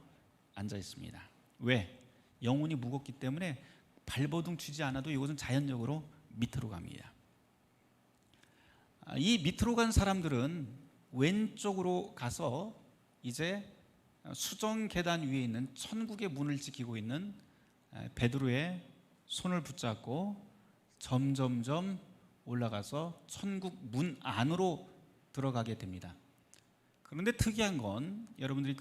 앉아 있습니다. 왜? 영혼이 무겁기 때문에 발버둥 치지 않아도 이것은 자연적으로 밑으로 갑니다. 이 밑으로 간 사람들은 왼쪽으로 가서 이제 수정 계단 위에 있는 천국의 문을 지키고 있는 베드로의 손을 붙잡고 점점점 올라가서 천국 문 안으로 들어가게 됩니다. 그런데 특이한 건, 여러분들이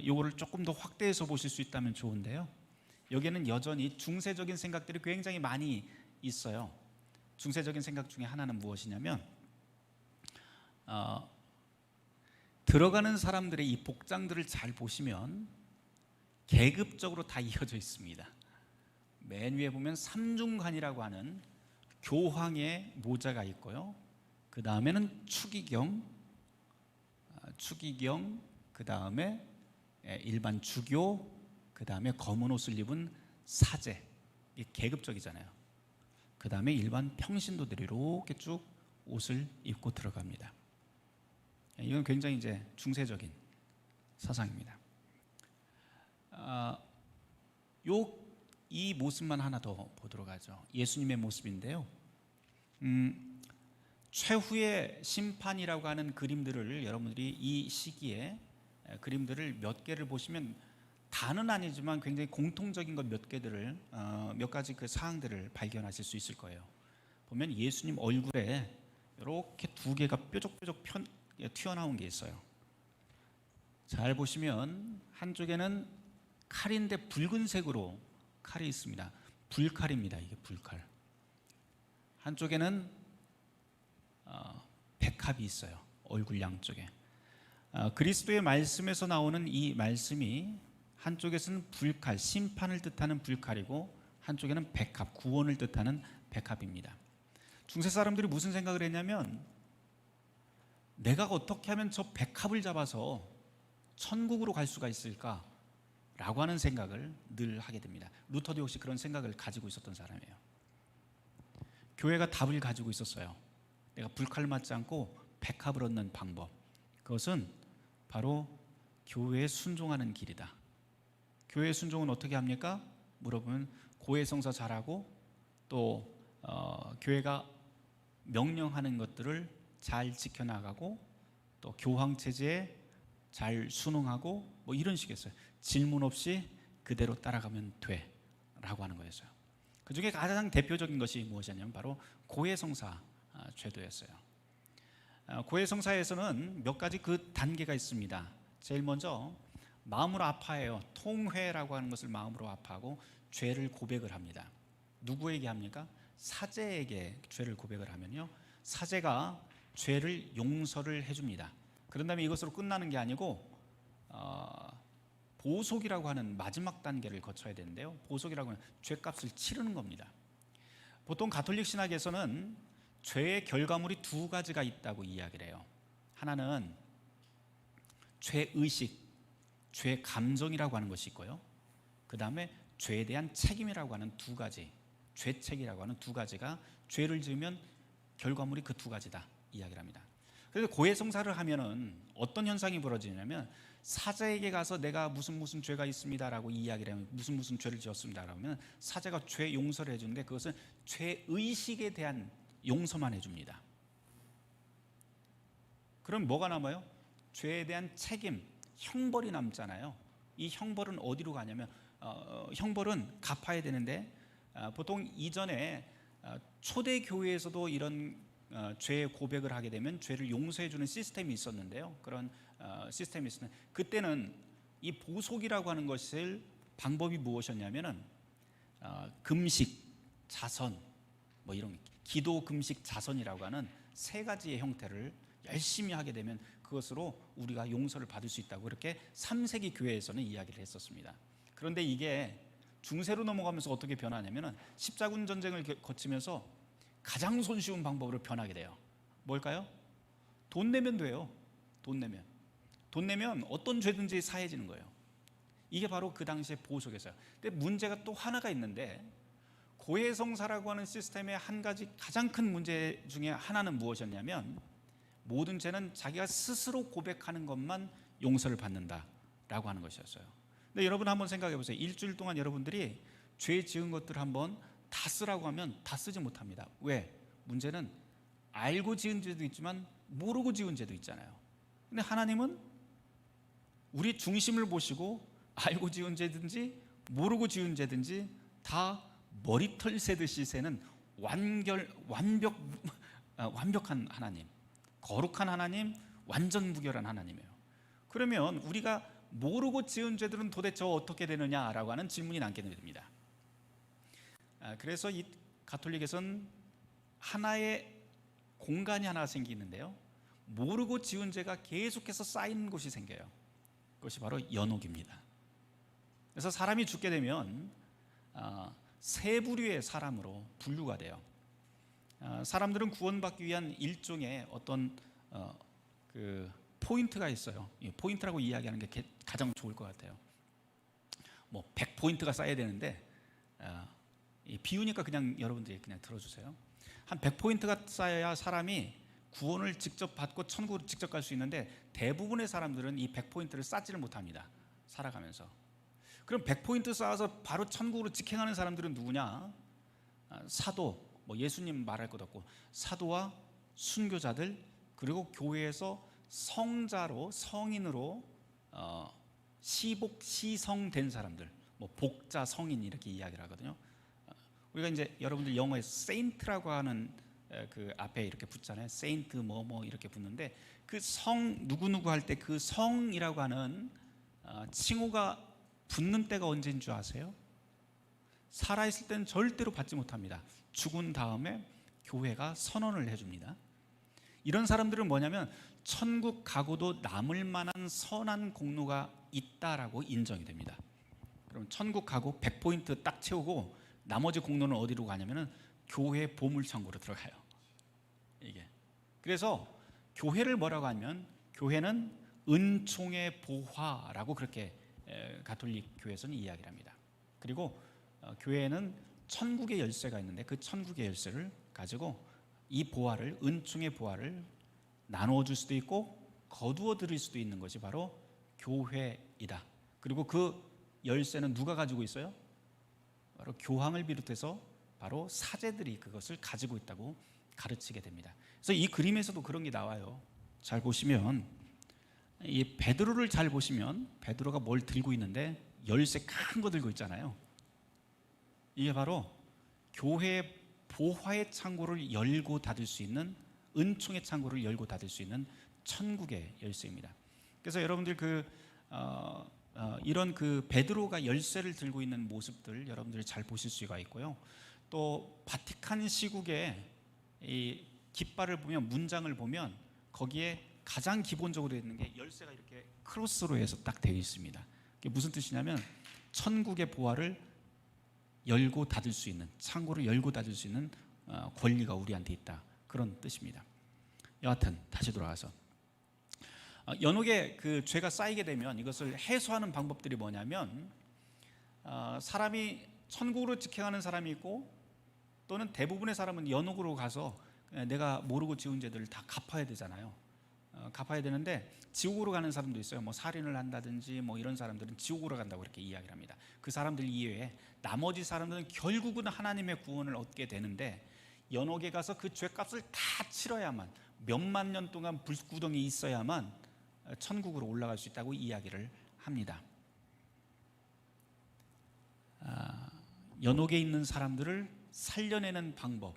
요거를 조금 더 확대해서 보실 수 있다면 좋은데요, 여기에는 여전히 중세적인 생각들이 굉장히 많이 있어요. 중세적인 생각 중에 하나는 무엇이냐면, 들어가는 사람들의 이 복장들을 잘 보시면 계급적으로 다 이어져 있습니다. 맨 위에 보면 삼중관이라고 하는 교황의 모자가 있고요, 그 다음에는 추기경, 그 다음에 일반 주교, 그 다음에 검은 옷을 입은 사제. 이게 계급적이잖아요. 그 다음에 일반 평신도들이 이렇게 쭉 옷을 입고 들어갑니다. 이건 굉장히 이제 중세적인 사상입니다. 요 이 모습만 하나 더 보도록 하죠. 예수님의 모습인데요. 최후의 심판이라고 하는 그림들을 여러분들이 이 시기에 그림들을 몇 개를 보시면 다는 아니지만 굉장히 공통적인 것 몇 개들을 몇 가지 그 사항들을 발견하실 수 있을 거예요. 보면 예수님 얼굴에 이렇게 두 개가 뾰족뾰족 튀어나온 게 있어요. 잘 보시면 한쪽에는 칼인데 붉은색으로 칼이 있습니다. 불칼입니다. 이게 불칼. 한쪽에는 백합이 있어요. 얼굴 양쪽에. 그리스도의 말씀에서 나오는 이 말씀이 한쪽에서는 불칼, 심판을 뜻하는 불칼이고 한쪽에는 백합, 구원을 뜻하는 백합입니다. 중세 사람들이 무슨 생각을 했냐면 내가 어떻게 하면 저 백합을 잡아서 천국으로 갈 수가 있을까? 라고 하는 생각을 늘 하게 됩니다. 루터도 역시 그런 생각을 가지고 있었던 사람이에요. 교회가 답을 가지고 있었어요. 내가 불칼을 맞지 않고 백합을 얻는 방법, 그것은 바로 교회에 순종하는 길이다. 교회의 순종은 어떻게 합니까? 물어보면 고해성사 잘하고 또 교회가 명령하는 것들을 잘 지켜나가고 또 교황체제에 잘 순응하고 뭐 이런 식이었어요. 질문 없이 그대로 따라가면 돼 라고 하는 거였어요. 그 중에 가장 대표적인 것이 무엇이냐면 바로 고해성사 제도였어요. 고해성사에서는 몇 가지 그 단계가 있습니다. 제일 먼저 마음으로 아파해요. 통회라고 하는 것을 마음으로 아파하고 죄를 고백을 합니다. 누구에게 합니까? 사제에게 죄를 고백을 하면요, 사제가 죄를 용서를 해줍니다. 그런 다음에 이것으로 끝나는 게 아니고 보속이라고 하는 마지막 단계를 거쳐야 되는데요, 보속이라고 하는 죄값을 치르는 겁니다. 보통 가톨릭 신학에서는 죄의 결과물이 두 가지가 있다고 이야기를 해요. 하나는 죄의식, 죄 감정이라고 하는 것이 있고요, 그 다음에 죄에 대한 책임이라고 하는 두 가지, 죄책이라고 하는 두 가지가, 죄를 지으면 결과물이 그 두 가지다 이야기를 합니다. 그래서 고해성사를 하면은 어떤 현상이 벌어지냐면 사제에게 가서 내가 무슨 죄가 있습니다라고 이야기를 하면, 무슨 죄를 지었습니다라고 하면 사제가 죄 용서를 해주는데 그것은 죄의식에 대한 용서만 해줍니다. 그럼 뭐가 남아요? 죄에 대한 책임, 형벌이 남잖아요. 이 형벌은 어디로 가냐면 형벌은 갚아야 되는데 보통 이전에 초대 교회에서도 이런 죄 고백을 하게 되면 죄를 용서해 주는 시스템이 있었는데요. 그런 시스템이 있었는데 그때는 이 보속이라고 하는 것을 방법이 무엇이었냐면은 금식, 자선, 뭐 이런 기도, 금식, 자선이라고 하는 세 가지의 형태를 열심히 하게 되면 그것으로 우리가 용서를 받을 수 있다고 그렇게 3세기 교회에서는 이야기를 했었습니다. 그런데 이게 중세로 넘어가면서 어떻게 변하냐면은 십자군 전쟁을 거치면서 가장 손쉬운 방법으로 변하게 돼요. 뭘까요? 돈 내면 돼요. 돈 내면 어떤 죄든지 사해지는 거예요. 이게 바로 그 당시의 보석이었어요. 근데 문제가 또 하나가 있는데, 고해성사라고 하는 시스템의 한 가지 가장 큰 문제 중에 하나는 무엇이었냐면 모든 죄는 자기가 스스로 고백하는 것만 용서를 받는다라고 하는 것이었어요. 근데 여러분 한번 생각해 보세요. 일주일 동안 여러분들이 죄 지은 것들을 한번 다 쓰라고 하면 다 쓰지 못합니다. 왜? 문제는 알고 지은 죄도 있지만 모르고 지은 죄도 있잖아요. 근데 하나님은 우리 중심을 보시고 알고 지은 죄든지 모르고 지은 죄든지 다 머리털 새듯이 새는 완벽한 하나님, 거룩한 하나님, 완전 무결한 하나님이에요. 그러면 우리가 모르고 지은 죄들은 도대체 어떻게 되느냐라고 하는 질문이 남게 됩니다. 그래서 이 가톨릭에서는 하나의 공간이 하나 생기는데요, 모르고 지은 죄가 계속해서 쌓이는 곳이 생겨요. 그것이 바로 연옥입니다. 그래서 사람이 죽게 되면 세 부류의 사람으로 분류가 돼요. 사람들은 구원받기 위한 일종의 어떤 그 포인트가 있어요. 포인트라고 이야기하는 게 가장 좋을 것 같아요. 뭐 100포인트가 쌓여야 되는데 비우니까 그냥 여러분들이 그냥 들어주세요. 한 100포인트가 쌓여야 사람이 구원을 직접 받고 천국으로 직접 갈 수 있는데 대부분의 사람들은 이 100포인트를 쌓지를 못합니다. 살아가면서. 그럼 100포인트 쌓아서 바로 천국으로 직행하는 사람들은 누구냐? 사도, 뭐 예수님 말할 것 없고 사도와 순교자들, 그리고 교회에서 성자로, 성인으로 시성된 사람들, 뭐 복자, 성인 이렇게 이야기를 하거든요. 우리가 이제 여러분들 영어에 세인트라고 하는 그 앞에 이렇게 붙잖아요. 세인트 뭐 이렇게 붙는데 그 성 누구누구 할 때 그 성이라고 하는 칭호가 붙는 때가 언제인 줄 아세요? 살아있을 때는 절대로 받지 못합니다. 죽은 다음에 교회가 선언을 해줍니다. 이런 사람들은 뭐냐면 천국 가고도 남을 만한 선한 공로가 있다라고 인정이 됩니다. 그럼 천국 가고 100포인트 딱 채우고 나머지 공로는 어디로 가냐면은 교회 보물창고로 들어가요. 이게 그래서 교회를 뭐라고 하면 교회는 은총의 보화라고 그렇게 가톨릭 교회에서는 이야기를 합니다. 그리고 교회에는 천국의 열쇠가 있는데 그 천국의 열쇠를 가지고 이 보화를, 은총의 보화를 나누어 줄 수도 있고 거두어 드릴 수도 있는 것이 바로 교회이다. 그리고 그 열쇠는 누가 가지고 있어요? 바로 교황을 비롯해서 바로 사제들이 그것을 가지고 있다고 가르치게 됩니다. 그래서 이 그림에서도 그런 게 나와요. 잘 보시면 이 베드로를 잘 보시면 베드로가 뭘 들고 있는데 열쇠 큰 거 들고 있잖아요. 이게 바로 교회의 보화의 창고를 열고 닫을 수 있는, 은총의 창고를 열고 닫을 수 있는 천국의 열쇠입니다. 그래서 여러분들 이런 그 베드로가 열쇠를 들고 있는 모습들 여러분들이 잘 보실 수가 있고요. 또 바티칸 시국의 이 깃발을 보면, 문장을 보면 거기에 가장 기본적으로 있는 게 열쇠가 이렇게 크로스로 해서 딱 되어 있습니다. 그게 무슨 뜻이냐면 천국의 보화를 열고 닫을 수 있는, 창고를 열고 닫을 수 있는 권리가 우리한테 있다, 그런 뜻입니다. 여하튼 다시 돌아와서 연옥에 그 죄가 쌓이게 되면 이것을 해소하는 방법들이 뭐냐면 사람이 천국으로 직행하는 사람이 있고 또는 대부분의 사람은 연옥으로 가서 내가 모르고 지은 죄들을 다 갚아야 되잖아요. 갚아야 되는데 지옥으로 가는 사람도 있어요. 뭐 살인을 한다든지 뭐 이런 사람들은 지옥으로 간다고 이렇게 이야기를 합니다. 그 사람들 이외에 나머지 사람들은 결국은 하나님의 구원을 얻게 되는데 연옥에 가서 그 죄값을 다 치러야만, 몇만 년 동안 불구덩이 있어야만 천국으로 올라갈 수 있다고 이야기를 합니다. 연옥에 있는 사람들을 살려내는 방법,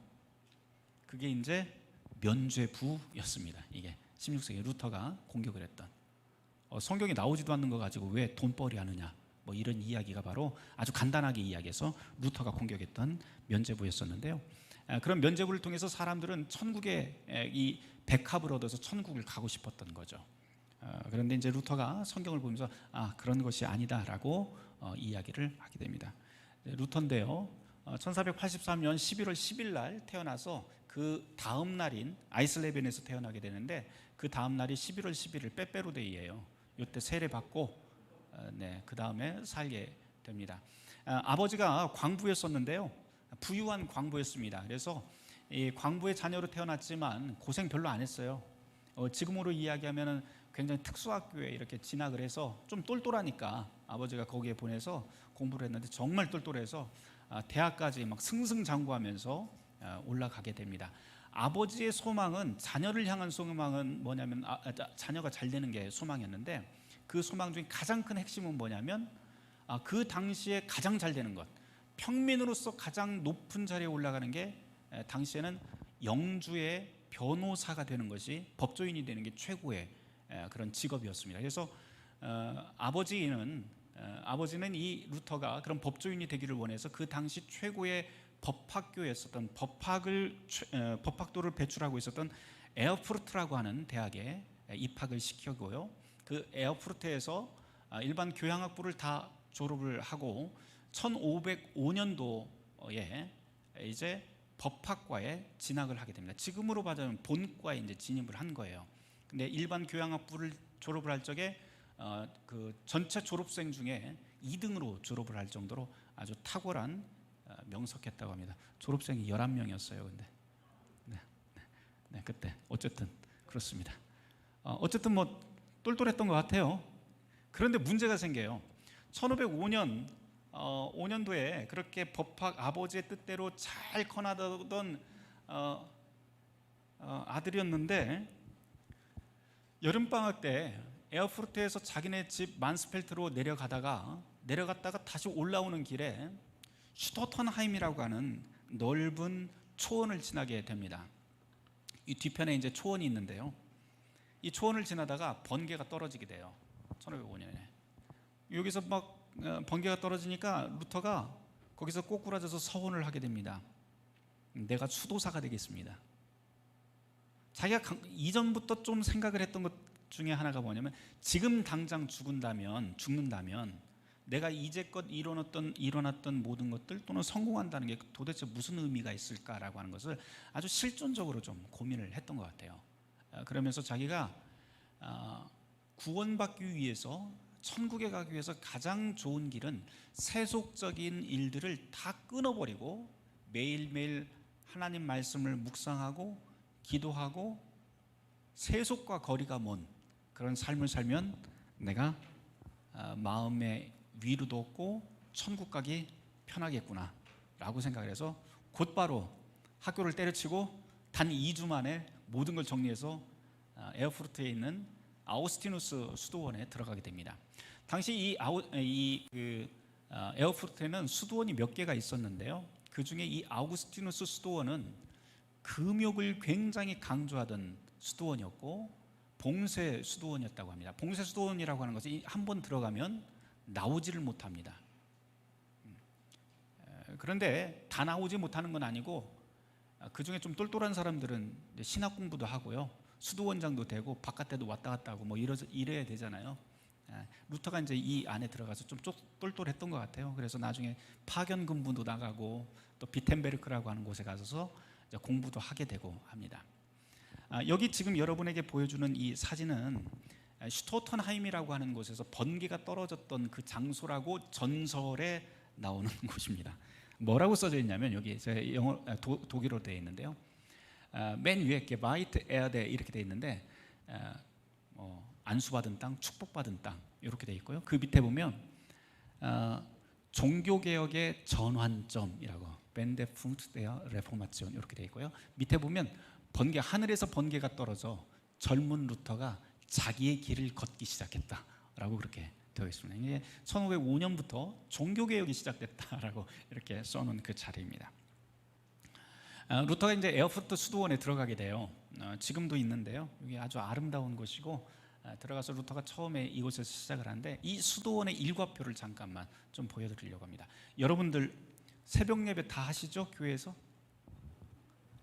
그게 이제 면죄부였습니다. 이게 16세기 루터가 공격을 했던, 성경에 나오지도 않는 거 가지고 왜 돈벌이 하느냐, 뭐 이런 이야기가 바로 아주 간단하게 이야기해서 루터가 공격했던 면죄부였었는데요. 그런 면죄부를 통해서 사람들은 천국의 이 백합을 얻어서 천국을 가고 싶었던 거죠. 그런데 이제 루터가 성경을 보면서 그런 것이 아니다라고 이야기를 하게 됩니다. 루터인데요, 1483년 11월 10일 날 태어나서 그 다음 날인 아이슬레벤에서 태어나게 되는데 그 다음 날이 11월 11일 빼빼로데이예요. 이때 세례 받고 그 다음에 살게 됩니다. 아버지가 광부였었는데요, 부유한 광부였습니다. 그래서 이 광부의 자녀로 태어났지만 고생 별로 안 했어요. 지금으로 이야기하면 굉장히 특수학교에 이렇게 진학을 해서 좀 똘똘하니까 아버지가 거기에 보내서 공부를 했는데 정말 똘똘해서 대학까지 막 승승장구하면서 올라가게 됩니다. 아버지의 소망은, 자녀를 향한 소망은 뭐냐면 자녀가 잘 되는 게 소망이었는데 그 소망 중에 가장 큰 핵심은 뭐냐면 그 당시에 가장 잘 되는 것, 평민으로서 가장 높은 자리에 올라가는 게 당시에는 영주의 변호사가 되는 것이, 법조인이 되는 게 최고의 그런 직업이었습니다. 그래서 아버지는 이 루터가 그런 법조인이 되기를 원해서 그 당시 최고의 법학교에 있었던 법학도를 배출하고 있었던 에어푸르트라고 하는 대학에 입학을 시켰고요. 그 에어푸르트에서 일반 교양학부를 다 졸업을 하고 1505년도에 이제 법학과에 진학을 하게 됩니다. 지금으로 봐자면 본과에 이제 진입을 한 거예요. 근데 일반 교양학부를 졸업을 할 적에 그 전체 졸업생 중에 2등으로 졸업을 할 정도로 아주 탁월한 명석했다고 합니다. 졸업생이 11명이었어요. 근데 그때 어쨌든 그렇습니다. 어쨌든 뭐 똘똘했던 것 같아요. 그런데 문제가 생겨요. 1505년 5년도에 그렇게 법학 아버지의 뜻대로 잘 커나가던 아들이었는데 여름방학 때 에어프루트에서 자기네 집 만스펠트로 내려갔다가 다시 올라오는 길에 슈토턴하임이라고 하는 넓은 초원을 지나게 됩니다. 이 뒤편에 이제 초원이 있는데요. 이 초원을 지나다가 번개가 떨어지게 돼요. 1505년에. 여기서 막 번개가 떨어지니까 루터가 거기서 꼬꾸라져서 서원을 하게 됩니다. 내가 수도사가 되겠습니다. 자기가 이전부터 좀 생각을 했던 것 중에 하나가 뭐냐면 지금 당장 죽는다면 내가 이제껏 일어났던 모든 것들 또는 성공한다는 게 도대체 무슨 의미가 있을까라고 하는 것을 아주 실존적으로 좀 고민을 했던 것 같아요. 그러면서 자기가 구원받기 위해서 천국에 가기 위해서 가장 좋은 길은 세속적인 일들을 다 끊어버리고 매일매일 하나님 말씀을 묵상하고 기도하고 세속과 거리가 먼 그런 삶을 살면 내가 마음의 위로도 얻고 천국 가기 편하겠구나 라고 생각을 해서 곧바로 학교를 때려치고 단 2주 만에 모든 걸 정리해서 에어프루트에 있는 아우스티누스 수도원에 들어가게 됩니다. 당시 에어프루트에는 수도원이 몇 개가 있었는데요. 그 중에 이 아우구스티누스 수도원은 금욕을 굉장히 강조하던 수도원이었고 봉쇄 수도원이었다고 합니다. 봉쇄 수도원이라고 하는 것은 한 번 들어가면 나오지를 못합니다. 그런데 다 나오지 못하는 건 아니고 그 중에 좀 똘똘한 사람들은 신학 공부도 하고요, 수도원장도 되고 바깥에도 왔다 갔다 하고 뭐 이래야 되잖아요. 루터가 이제 이 안에 들어가서 좀 똘똘했던 것 같아요. 그래서 나중에 파견 근무도 나가고 또 비텐베르크라고 하는 곳에 가서 공부도 하게 되고 합니다. 여기 지금 여러분에게 보여주는 이 사진은 슈토턴하임이라고 하는 곳에서 번개가 떨어졌던 그 장소라고 전설에 나오는 곳입니다. 뭐라고 써져 있냐면 여기 제 영어 독일어로 되어 있는데요. 맨 위에 게바이트 에어데 이렇게 되어 있는데 안수받은 땅, 축복받은 땅 이렇게 되어 있고요. 그 밑에 보면 종교개혁의 전환점이라고 벤데풍트 데어 레포마치온 이렇게 되어 있고요. 밑에 보면 하늘에서 번개가 떨어져 젊은 루터가 자기의 길을 걷기 시작했다라고 그렇게 되어 있습니다. 이게 1505년부터 종교개혁이 시작됐다라고 이렇게 써놓은 그 자리입니다. 루터가 이제 에어프루트 수도원에 들어가게 돼요. 지금도 있는데요. 여기 아주 아름다운 곳이고 들어가서 루터가 처음에 이곳에서 시작을 하는데 이 수도원의 일과표를 잠깐만 좀 보여드리려고 합니다. 여러분들 새벽 예배 다 하시죠? 교회에서?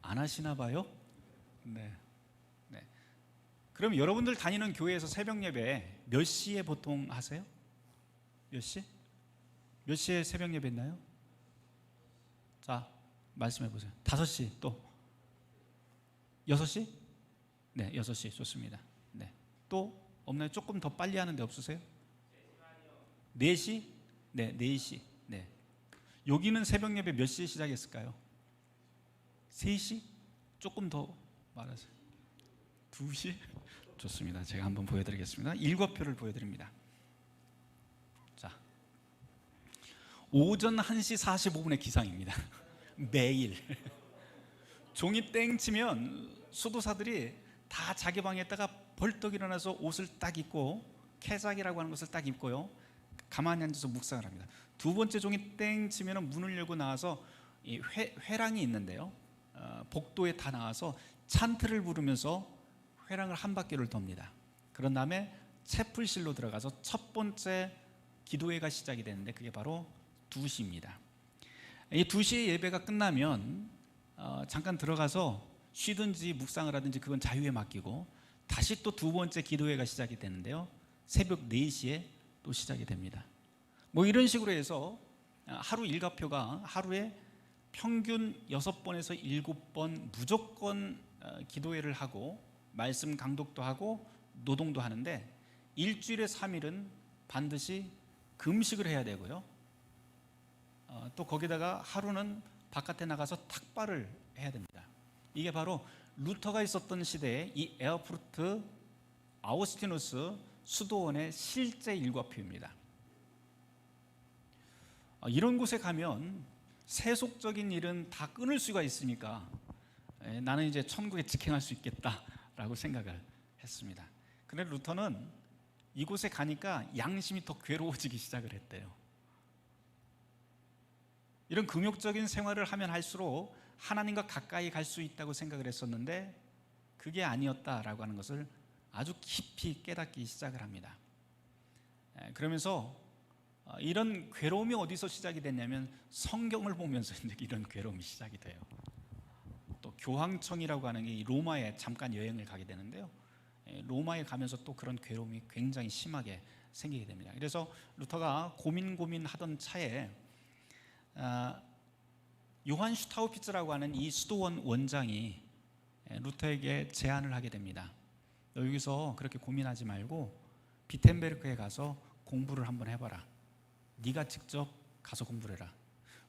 안 하시나 봐요? 네. 그럼 여러분들 다니는 교회에서 새벽 예배 몇 시에 보통 하세요? 몇 시? 몇 시에 새벽 예배 있나요? 자, 말씀해 보세요. 5시 또 6시? 네, 6시 좋습니다. 네. 또 없나요? 조금 더 빨리 하는데 없으세요? 4시? 네, 4시. 네. 여기는 새벽 예배 몇 시에 시작했을까요? 3시? 조금 더 말하세요. 2시? 좋습니다. 제가 한번 보여드리겠습니다. 일과표를 보여드립니다. 자, 오전 1시 45분의 기상입니다. 매일 종이 땡 치면 수도사들이 다 자기 방에다가 벌떡 일어나서 옷을 딱 입고 캐작이라고 하는 것을 딱 입고요, 가만히 앉아서 묵상을 합니다. 두 번째 종이 땡 치면 문을 열고 나와서 이 회랑이 있는데요, 복도에 다 나와서 찬트를 부르면서 회랑을 한 바퀴를 돕니다. 그런 다음에 채플실로 들어가서 첫 번째 기도회가 시작이 되는데 그게 바로 2시입니다. 이 2시에 예배가 끝나면 잠깐 들어가서 쉬든지 묵상을 하든지 그건 자유에 맡기고 다시 또 두 번째 기도회가 시작이 되는데요, 새벽 4시에 또 시작이 됩니다. 뭐 이런 식으로 해서 하루 일과표가 하루에 평균 6번에서 7번 무조건 기도회를 하고 말씀 강독도 하고 노동도 하는데 일주일에 3일은 반드시 금식을 해야 되고요, 또 거기다가 하루는 바깥에 나가서 탁발을 해야 됩니다. 이게 바로 루터가 있었던 시대의 이 에어프루트 아우스티누스 수도원의 실제 일과표입니다. 이런 곳에 가면 세속적인 일은 다 끊을 수가 있으니까 나는 이제 천국에 직행할 수 있겠다라고 생각을 했습니다. 그런데 루터는 이곳에 가니까 양심이 더 괴로워지기 시작을 했대요. 이런 금욕적인 생활을 하면 할수록 하나님과 가까이 갈 수 있다고 생각을 했었는데 그게 아니었다라고 하는 것을 아주 깊이 깨닫기 시작을 합니다. 그러면서 이런 괴로움이 어디서 시작이 됐냐면 성경을 보면서 이런 괴로움이 시작이 돼요. 또 교황청이라고 하는 게 로마에 잠깐 여행을 가게 되는데요. 로마에 가면서 또 그런 괴로움이 굉장히 심하게 생기게 됩니다. 그래서 루터가 고민하던 차에 요한 슈타우피츠라고 하는 이 수도원 원장이 루터에게 제안을 하게 됩니다. 너 여기서 그렇게 고민하지 말고 비텐베르크에 가서 공부를 한번 해봐라. 네가 직접 가서 공부를 해라.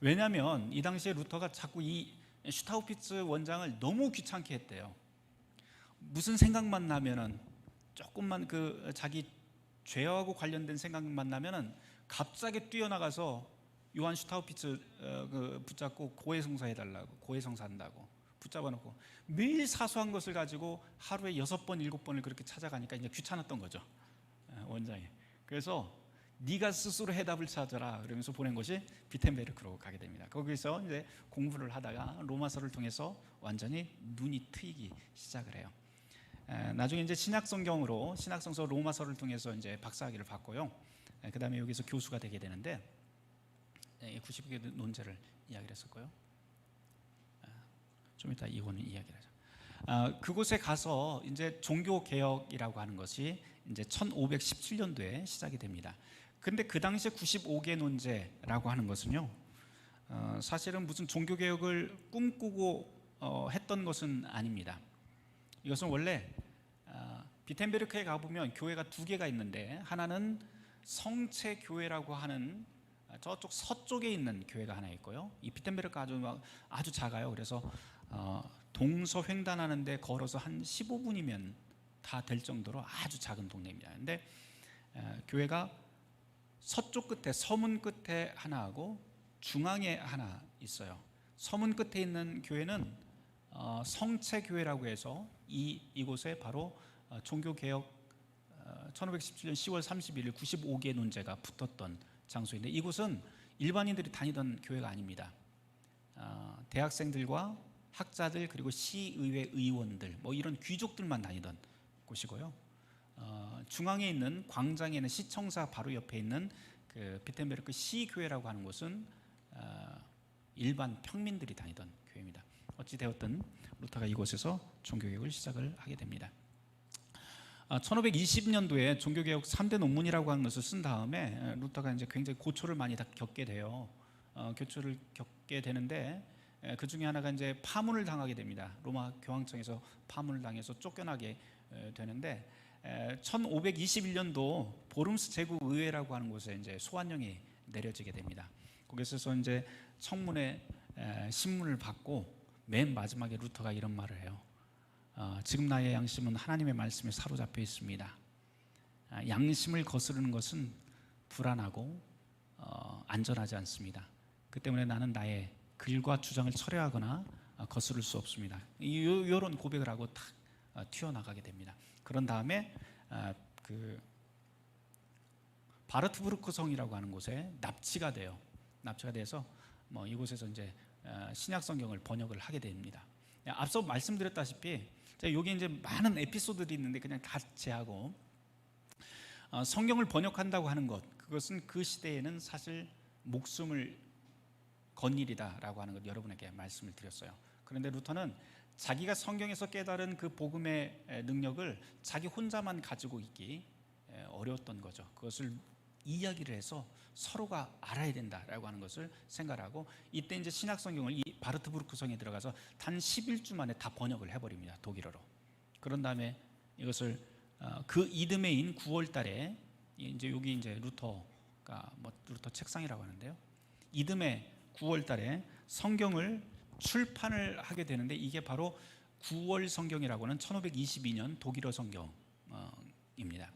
왜냐하면 이 당시에 루터가 자꾸 이 슈타우피츠 원장을 너무 귀찮게 했대요. 무슨 생각만 나면은 조금만 그 자기 죄하고 관련된 생각만 나면은 갑자기 뛰어나가서 요한 슈타우피츠 붙잡고 고해성사해달라고, 고해성사한다고 붙잡아놓고 매일 사소한 것을 가지고 하루에 6번, 7번을 그렇게 찾아가니까 이제 귀찮았던 거죠, 원장이. 그래서 네가 스스로 해답을 찾아라 그러면서 보낸 것이 비텐베르크로 가게 됩니다. 거기서 이제 공부를 하다가 로마서를 통해서 완전히 눈이 트이기 시작을 해요. 나중에 이제 신약성서 로마서를 통해서 이제 박사학위를 받고요. 그 다음에 여기서 교수가 되게 되는데 90개 논제를 이야기를 했었고요. 좀 이따 이거는 이야기를 하죠. 그곳에 가서 이제 종교 개혁이라고 하는 것이 이제 1517년도에 시작이 됩니다. 근데 그 당시에 95개 논제라고 하는 것은요, 사실은 무슨 종교 개혁을 꿈꾸고 했던 것은 아닙니다. 이것은 원래 비텐베르크에 가보면 교회가 2개가 있는데 하나는 성체교회라고 하는 저쪽 서쪽에 있는 교회가 하나 있고요. 이 비텐베르크가 아주 작아요. 그래서 동서횡단하는데 걸어서 한 15분이면 다 될 정도로 아주 작은 동네입니다. 근데 교회가 서쪽 끝에 서문 끝에 하나 하고 중앙에 하나 있어요. 서문 끝에 있는 교회는 성체교회라고 해서 이곳에 바로 종교개혁 1517년 10월 31일 95개 논제가 붙었던 장소인데 이곳은 일반인들이 다니던 교회가 아닙니다. 대학생들과 학자들 그리고 시의회 의원들 뭐 이런 귀족들만 다니던 곳이고요. 중앙에 있는 광장에 있는 시청사 바로 옆에 있는 그 비텐베르크 시교회라고 하는 곳은 일반 평민들이 다니던 교회입니다. 어찌 되었든 루터가 이곳에서 종교개혁을 시작을 하게 됩니다. 1520년도에 종교개혁 3대 논문이라고 하는 것을 쓴 다음에 루터가 이제 굉장히 고초를 많이 겪게 돼요. 고초를 겪게 되는데 그 중에 하나가 이제 파문을 당하게 됩니다. 로마 교황청에서 파문을 당해서 쫓겨나게 되는데 1521년도 보름스 제국 의회라고 하는 곳에 이제 소환령이 내려지게 됩니다. 거기서 이제 청문회 신문을 받고 맨 마지막에 루터가 이런 말을 해요. 지금 나의 양심은 하나님의 말씀에 사로잡혀 있습니다. 양심을 거스르는 것은 불안하고 안전하지 않습니다. 그 때문에 나는 나의 글과 주장을 철회하거나 거스를 수 없습니다. 이런 고백을 하고 탁 튀어나가게 됩니다. 그런 다음에 그 바르트부르크 성이라고 하는 곳에 납치가 돼요. 납치가 돼서 뭐 이곳에서 이제 신약 성경을 번역을 하게 됩니다. 앞서 말씀드렸다시피 여기 이제 많은 에피소드들이 있는데 그냥 다 제하고 성경을 번역한다고 하는 것 그것은 그 시대에는 사실 목숨을 건 일이다라고 하는 것 여러분에게 말씀을 드렸어요. 그런데 루터는 자기가 성경에서 깨달은 그 복음의 능력을 자기 혼자만 가지고 있기 어려웠던 거죠. 그것을 이야기를 해서 서로가 알아야 된다라고 하는 것을 생각하고 이때 이제 신약 성경을 이 바르트부르크 성에 들어가서 단 11주 만에 다 번역을 해버립니다. 독일어로. 그런 다음에 이것을 그 이듬해인 9월달에 이제 여기 이제 루터가 뭐 루터 책상이라고 하는데요. 이듬해 9월달에 성경을 출판을 하게 되는데 이게 바로 9월 성경이라고 하는 1522년 독일어 성경입니다.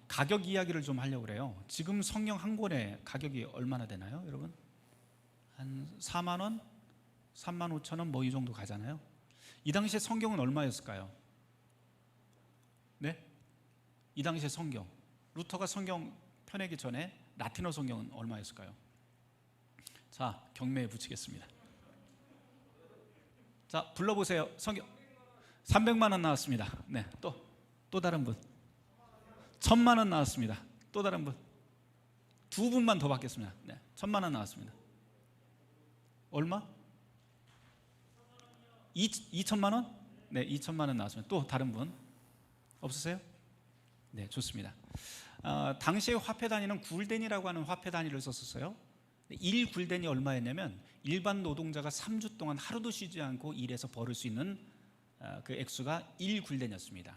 가격 이야기를 좀 하려고 그래요. 지금 성경 한 권에 가격이 얼마나 되나요, 여러분? 한 4만 원, 3만 5천 원 뭐 이 정도 가잖아요. 이 당시에 성경은 얼마였을까요? 네? 이 당시에 성경, 루터가 성경 펴내기 전에 라틴어 성경은 얼마였을까요? 자, 경매에 붙이겠습니다. 자, 불러보세요. 성경 300만 원 나왔습니다. 네, 또 다른 분. 1000만 원 나왔습니다. 또 다른 분. 두 분만 더 받겠습니다. 네, 1000만 원 나왔습니다. 얼마? 2천만 원? 네, 2천만 원 나왔습니다. 또 다른 분 없으세요? 네, 좋습니다. 당시의 화폐 단위는 굴덴이라고 하는 화폐 단위를 썼었어요. 1굴덴이 얼마였냐면 일반 노동자가 3주 동안 하루도 쉬지 않고 일해서 벌을 수 있는 그 액수가 1굴덴이었습니다.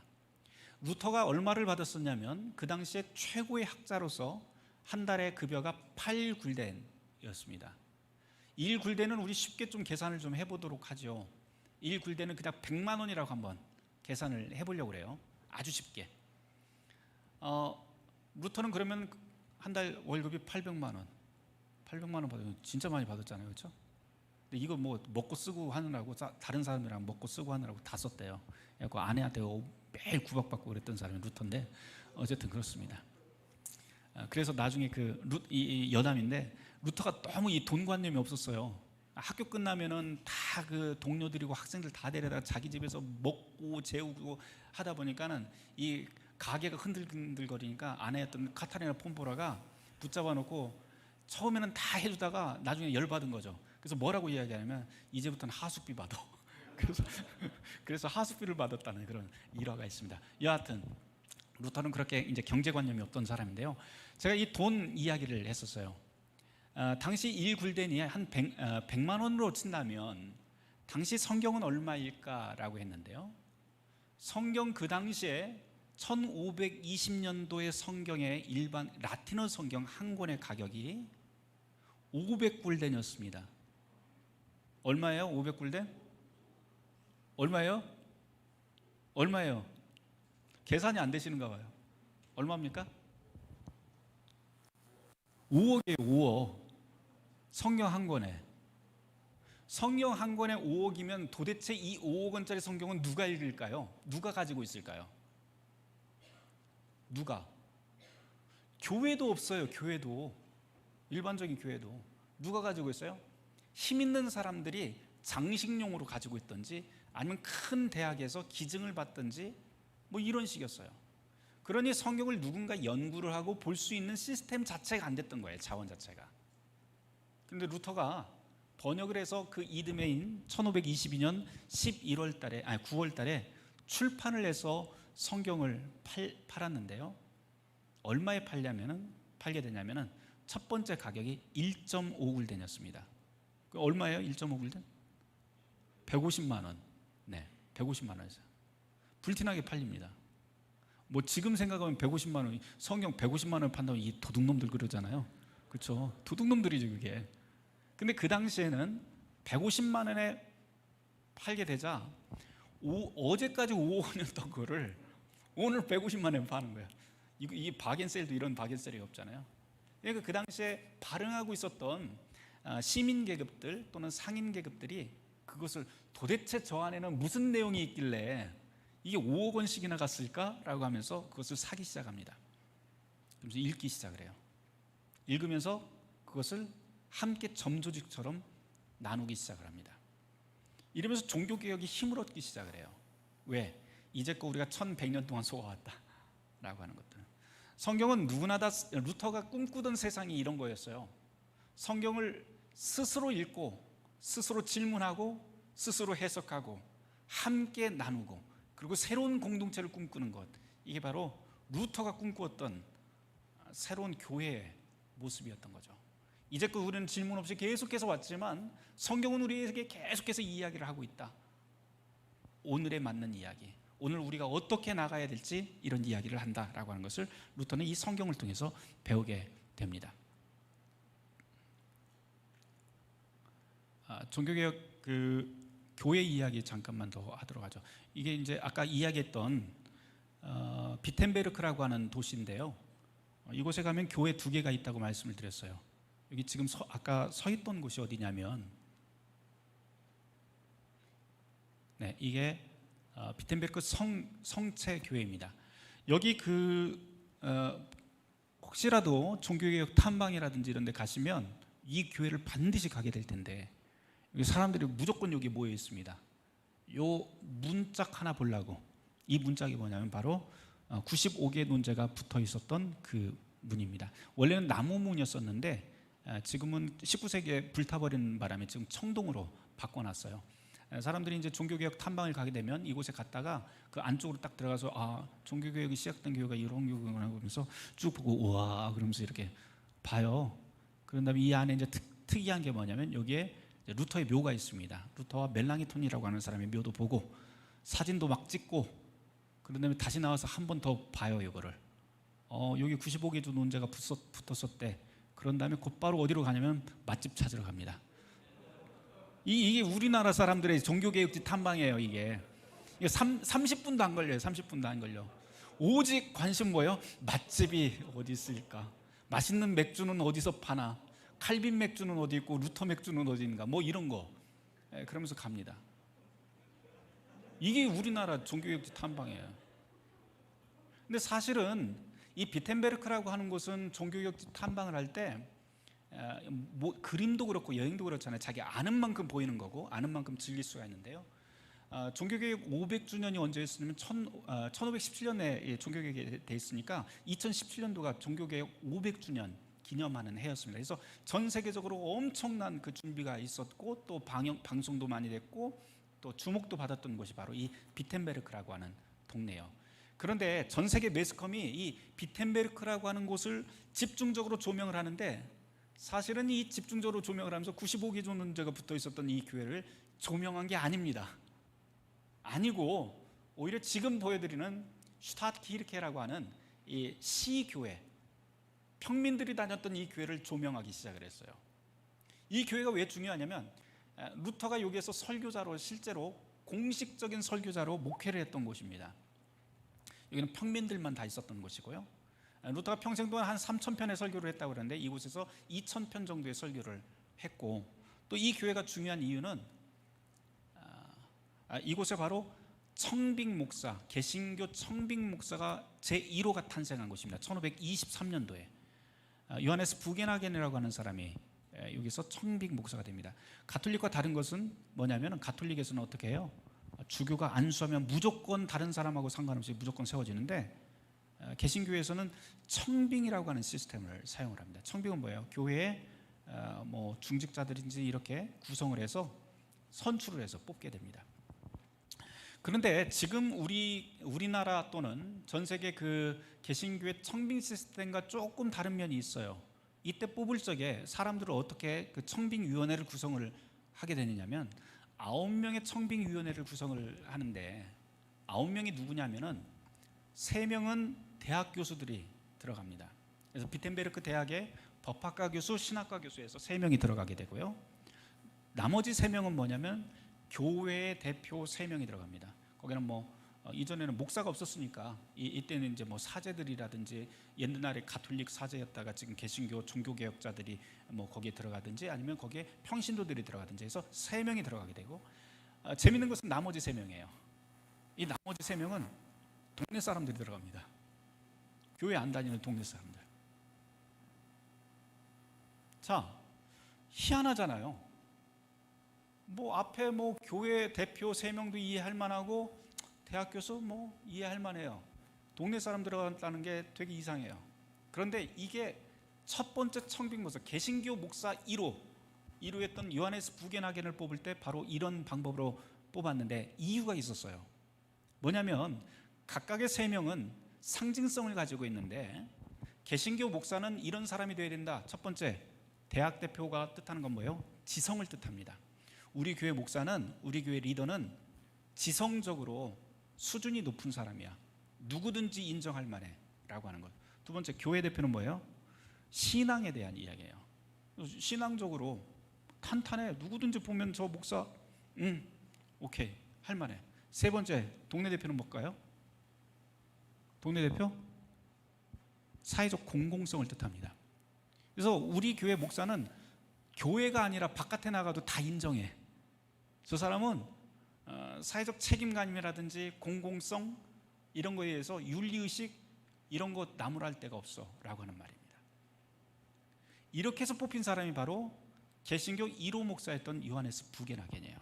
루터가 얼마를 받았었냐면 그 당시에 최고의 학자로서 한 달의 급여가 8굴덴이었습니다. 1굴덴은 우리 쉽게 좀 계산을 좀 해보도록 하죠. 1굴덴은 그냥 100만 원이라고 한번 계산을 해보려고 그래요. 아주 쉽게. 루터는 그러면 한 달 월급이 800만 원. 800만 원 받으면 진짜 많이 받았잖아요, 그렇죠? 근데 이거 뭐 먹고 쓰고 하느라고 다른 사람이랑 먹고 쓰고 하느라고 다 썼대요. 그래서 아내한테 매일 구박받고 그랬던 사람이 루터인데 어쨌든 그렇습니다. 그래서 나중에 이 여담인데 루터가 너무 이 돈관념이 없었어요. 학교 끝나면은 다 그 동료들이고 학생들 다 데려다가 자기 집에서 먹고 재우고 하다 보니까는 이 가게가 흔들흔들거리니까 아내였던 카타리나 폼보라가 붙잡아 놓고 처음에는 다 해주다가 나중에 열받은 거죠. 그래서 뭐라고 이야기하냐면 이제부터는 하숙비 받아. 그래서 하숙비를 받았다는 그런 일화가 있습니다. 여하튼 루터는 그렇게 이제 경제관념이 없던 사람인데요. 제가 이 돈 이야기를 했었어요. 당시 1굴덴이 한 100만 원으로 친다면 당시 성경은 얼마일까라고 했는데요. 성경 그 당시에 1520년도의 성경의 일반 라틴어 성경 한 권의 가격이 500굴덴이었습니다. 얼마예요? 500굴덴? 얼마예요? 얼마예요? 계산이 안 되시는가 봐요. 얼마입니까? 5억이에요. 5억. 성경 한 권에. 성경 한 권에 5억이면 도대체 이 5억 원짜리 성경은 누가 읽을까요? 누가 가지고 있을까요? 누가? 교회도 없어요. 교회도. 일반적인 교회도. 누가 가지고 있어요? 힘 있는 사람들이 장식용으로 가지고 있든지 아니면 큰 대학에서 기증을 받든지 뭐 이런 식이었어요. 그러니 성경을 누군가 연구를 하고 볼 수 있는 시스템 자체가 안 됐던 거예요. 자원 자체가. 그런데 루터가 번역을 해서 그 이듬해인 1522년 9월 달에 출판을 해서 성경을 팔았는데요. 얼마에 팔게 되냐면은 첫 번째 가격이 1.5굴덴이었습니다. 얼마예요? 1.5굴덴? 150만 원. 네, 150만 원이죠. 불티나게 팔립니다. 뭐 지금 생각하면 150만 원, 성경 150만 원 판다고 이 도둑놈들 그러잖아요. 그렇죠? 도둑놈들이죠 그게. 근데 그 당시에는 150만 원에 팔게 되자 어제까지 5억 원이었던 거를 오늘 150만 원에 파는 거예요. 이 바겐셀도 이런 바겐셀이 없잖아요. 그러니까 그 당시에 발흥하고 있었던 시민 계급들 또는 상인 계급들이 그것을 도대체 저 안에는 무슨 내용이 있길래 이게 5억 원씩이나 갔을까라고 하면서 그것을 사기 시작합니다. 그러면서 읽기 시작을 해요. 읽으면서 그것을 함께 점조직처럼 나누기 시작을 합니다. 이러면서 종교개혁이 힘을 얻기 시작을 해요. 왜? 이제껏 우리가 1100년 동안 속아왔다라고 하는 것들. 성경은 누구나 다 루터가 꿈꾸던 세상이 이런 거였어요. 성경을 스스로 읽고 스스로 질문하고 스스로 해석하고 함께 나누고 그리고 새로운 공동체를 꿈꾸는 것. 이게 바로 루터가 꿈꾸었던 새로운 교회의 모습이었던 거죠. 이제껏 우리는 질문 없이 계속해서 왔지만 성경은 우리에게 계속해서 이야기를 하고 있다. 오늘에 맞는 이야기, 오늘 우리가 어떻게 나가야 될지 이런 이야기를 한다라고 하는 것을 루터는 이 성경을 통해서 배우게 됩니다. 종교개혁 교회 이야기 잠깐만 더 하도록 하죠. 이게 이제 아까 이야기했던 비텐베르크라고 하는 도시인데요. 이곳에 가면 교회 2개가 있다고 말씀을 드렸어요. 여기 지금 아까 서 있던 곳이 어디냐면, 네, 이게 비텐베르크 성체 교회입니다. 여기 혹시라도 종교개혁 탐방이라든지 이런 데 가시면 이 교회를 반드시 가게 될 텐데, 여기 사람들이 무조건 여기 모여 있습니다. 요 문짝 하나 보려고. 이 문짝이 뭐냐면 바로 95개의 논제가 붙어 있었던 그 문입니다. 원래는 나무 문이었었는데 지금은 19세기에 불타버리는 바람에 지금 청동으로 바꿔놨어요. 사람들이 이제 종교개혁 탐방을 가게 되면 이곳에 갔다가 그 안쪽으로 딱 들어가서 종교개혁이 시작된 교회가 이런 교회구나 그러면서 쭉 보고 우와 그러면서 이렇게 봐요. 그런 다음에 이 안에 이제 특이한 게 뭐냐면 여기에 루터의 묘가 있습니다. 루터와 멜랑이톤이라고 하는 사람의 묘도 보고 사진도 막 찍고, 그런 다음에 다시 나와서 한 번 더 봐요. 이거를 여기 95개 주 논제가 붙었었대. 그런 다음에 곧바로 어디로 가냐면 맛집 찾으러 갑니다. 이게 우리나라 사람들의 종교개혁지 탐방이에요. 이게 30분도 안 걸려요. 30분도 안 걸려. 오직 관심 뭐예요? 맛집이 어디 있을까? 맛있는 맥주는 어디서 파나? 칼빈 맥주는 어디 있고 루터 맥주는 어디 있는가? 뭐 이런 거. 그러면서 갑니다. 이게 우리나라 종교개혁지 탐방이에요. 근데 사실은 이 비텐베르크라고 하는 곳은 종교개혁지 탐방을 할 때 그림도 그렇고 여행도 그렇잖아요. 자기 아는 만큼 보이는 거고 아는 만큼 즐길 수가 있는데요. 종교개혁 500주년이 언제였냐면 1517년에 종교개혁이 돼 있으니까 2017년도가 종교개혁 500주년 기념하는 해였습니다. 그래서 전 세계적으로 엄청난 그 준비가 있었고 또 방송도 많이 됐고 또 주목도 받았던 곳이 바로 이 비텐베르크라고 하는 동네예요. 그런데 전 세계 매스컴이 이 비텐베르크라고 하는 곳을 집중적으로 조명을 하는데, 사실은 이 집중적으로 조명을 하면서 95개 주 논제가 붙어 있었던 이 교회를 조명한 게 아닙니다. 아니고 오히려 지금 보여드리는 슈타트키르케라고 하는 이 시교회, 평민들이 다녔던 이 교회를 조명하기 시작을 했어요. 이 교회가 왜 중요하냐면 루터가 여기에서 설교자로, 실제로 공식적인 설교자로 목회를 했던 곳입니다. 여기는 평민들만 다 있었던 곳이고요. 루터가 평생 동안 한 3,000편의 설교를 했다고 그러는데 이곳에서 2,000편 정도의 설교를 했고, 또 이 교회가 중요한 이유는 이곳에 바로 청빙 목사, 개신교 청빙 목사가 제1호가 탄생한 곳입니다. 1523년도에 요하네스 부겐하겐이라고 하는 사람이 여기서 청빙 목사가 됩니다. 가톨릭과 다른 것은 뭐냐면, 가톨릭에서는 어떻게 해요? 주교가 안수하면 무조건 다른 사람하고 상관없이 무조건 세워지는데, 개신교에서는 청빙이라고 하는 시스템을 사용을 합니다. 청빙은 뭐예요? 교회에 뭐 중직자들인지 이렇게 구성을 해서 선출을 해서 뽑게 됩니다. 그런데 지금 우리나라 또는 전 세계 그 개신교의 청빙 시스템과 조금 다른 면이 있어요. 이때 뽑을 적에 사람들을 어떻게 그 청빙위원회를 구성을 하게 되느냐면 9명의 청빙위원회를 구성을 하는데, 9명이 누구냐면은 3명은 대학 교수들이 들어갑니다. 그래서 비텐베르크 대학의 법학과 교수, 신학과 교수에서 3명이 들어가게 되고요. 나머지 3명은 뭐냐면 교회의 대표 3명이 들어갑니다. 거기는 이전에는 목사가 없었으니까 이때는 이제 사제들이라든지 옛날에 가톨릭 사제였다가 지금 개신교 종교개혁자들이 거기에 들어가든지 아니면 거기에 평신도들이 들어가든지 해서 3명이 들어가게 되고, 재밌는 것은 나머지 3명이에요. 이 나머지 3명은 동네 사람들이 들어갑니다. 교회 안 다니는 동네 사람들. 자, 희한하잖아요. 앞에 교회 대표 3명도 이해할 만하고 대학 교수 이해할 만해요. 동네 사람 들어간다는 게 되게 이상해요. 그런데 이게 첫 번째 청빙 목사, 개신교 목사 1호였던 요하네스 부겐하겐을 뽑을 때 바로 이런 방법으로 뽑았는데 이유가 있었어요. 뭐냐면 각각의 3명은 상징성을 가지고 있는데, 개신교 목사는 이런 사람이 되어야 된다. 첫 번째, 대학 대표가 뜻하는 건 뭐예요? 지성을 뜻합니다. 우리 교회 목사는, 우리 교회 리더는 지성적으로 수준이 높은 사람이야. 누구든지 인정할 만해 라고 하는 것. 두 번째, 교회 대표는 뭐예요? 신앙에 대한 이야기예요. 신앙적으로 탄탄해. 누구든지 보면 저 목사 오케이 할 만해. 세 번째, 동네 대표는 뭘까요? 동네 대표? 사회적 공공성을 뜻합니다. 그래서 우리 교회 목사는 교회가 아니라 바깥에 나가도 다 인정해. 저 사람은 사회적 책임감이라든지 공공성 이런 거에 대해서 윤리의식 이런 거 나무랄 데가 없어 라고 하는 말입니다. 이렇게 해서 뽑힌 사람이 바로 개신교 1호 목사였던 요하네스 부게나겐이에요.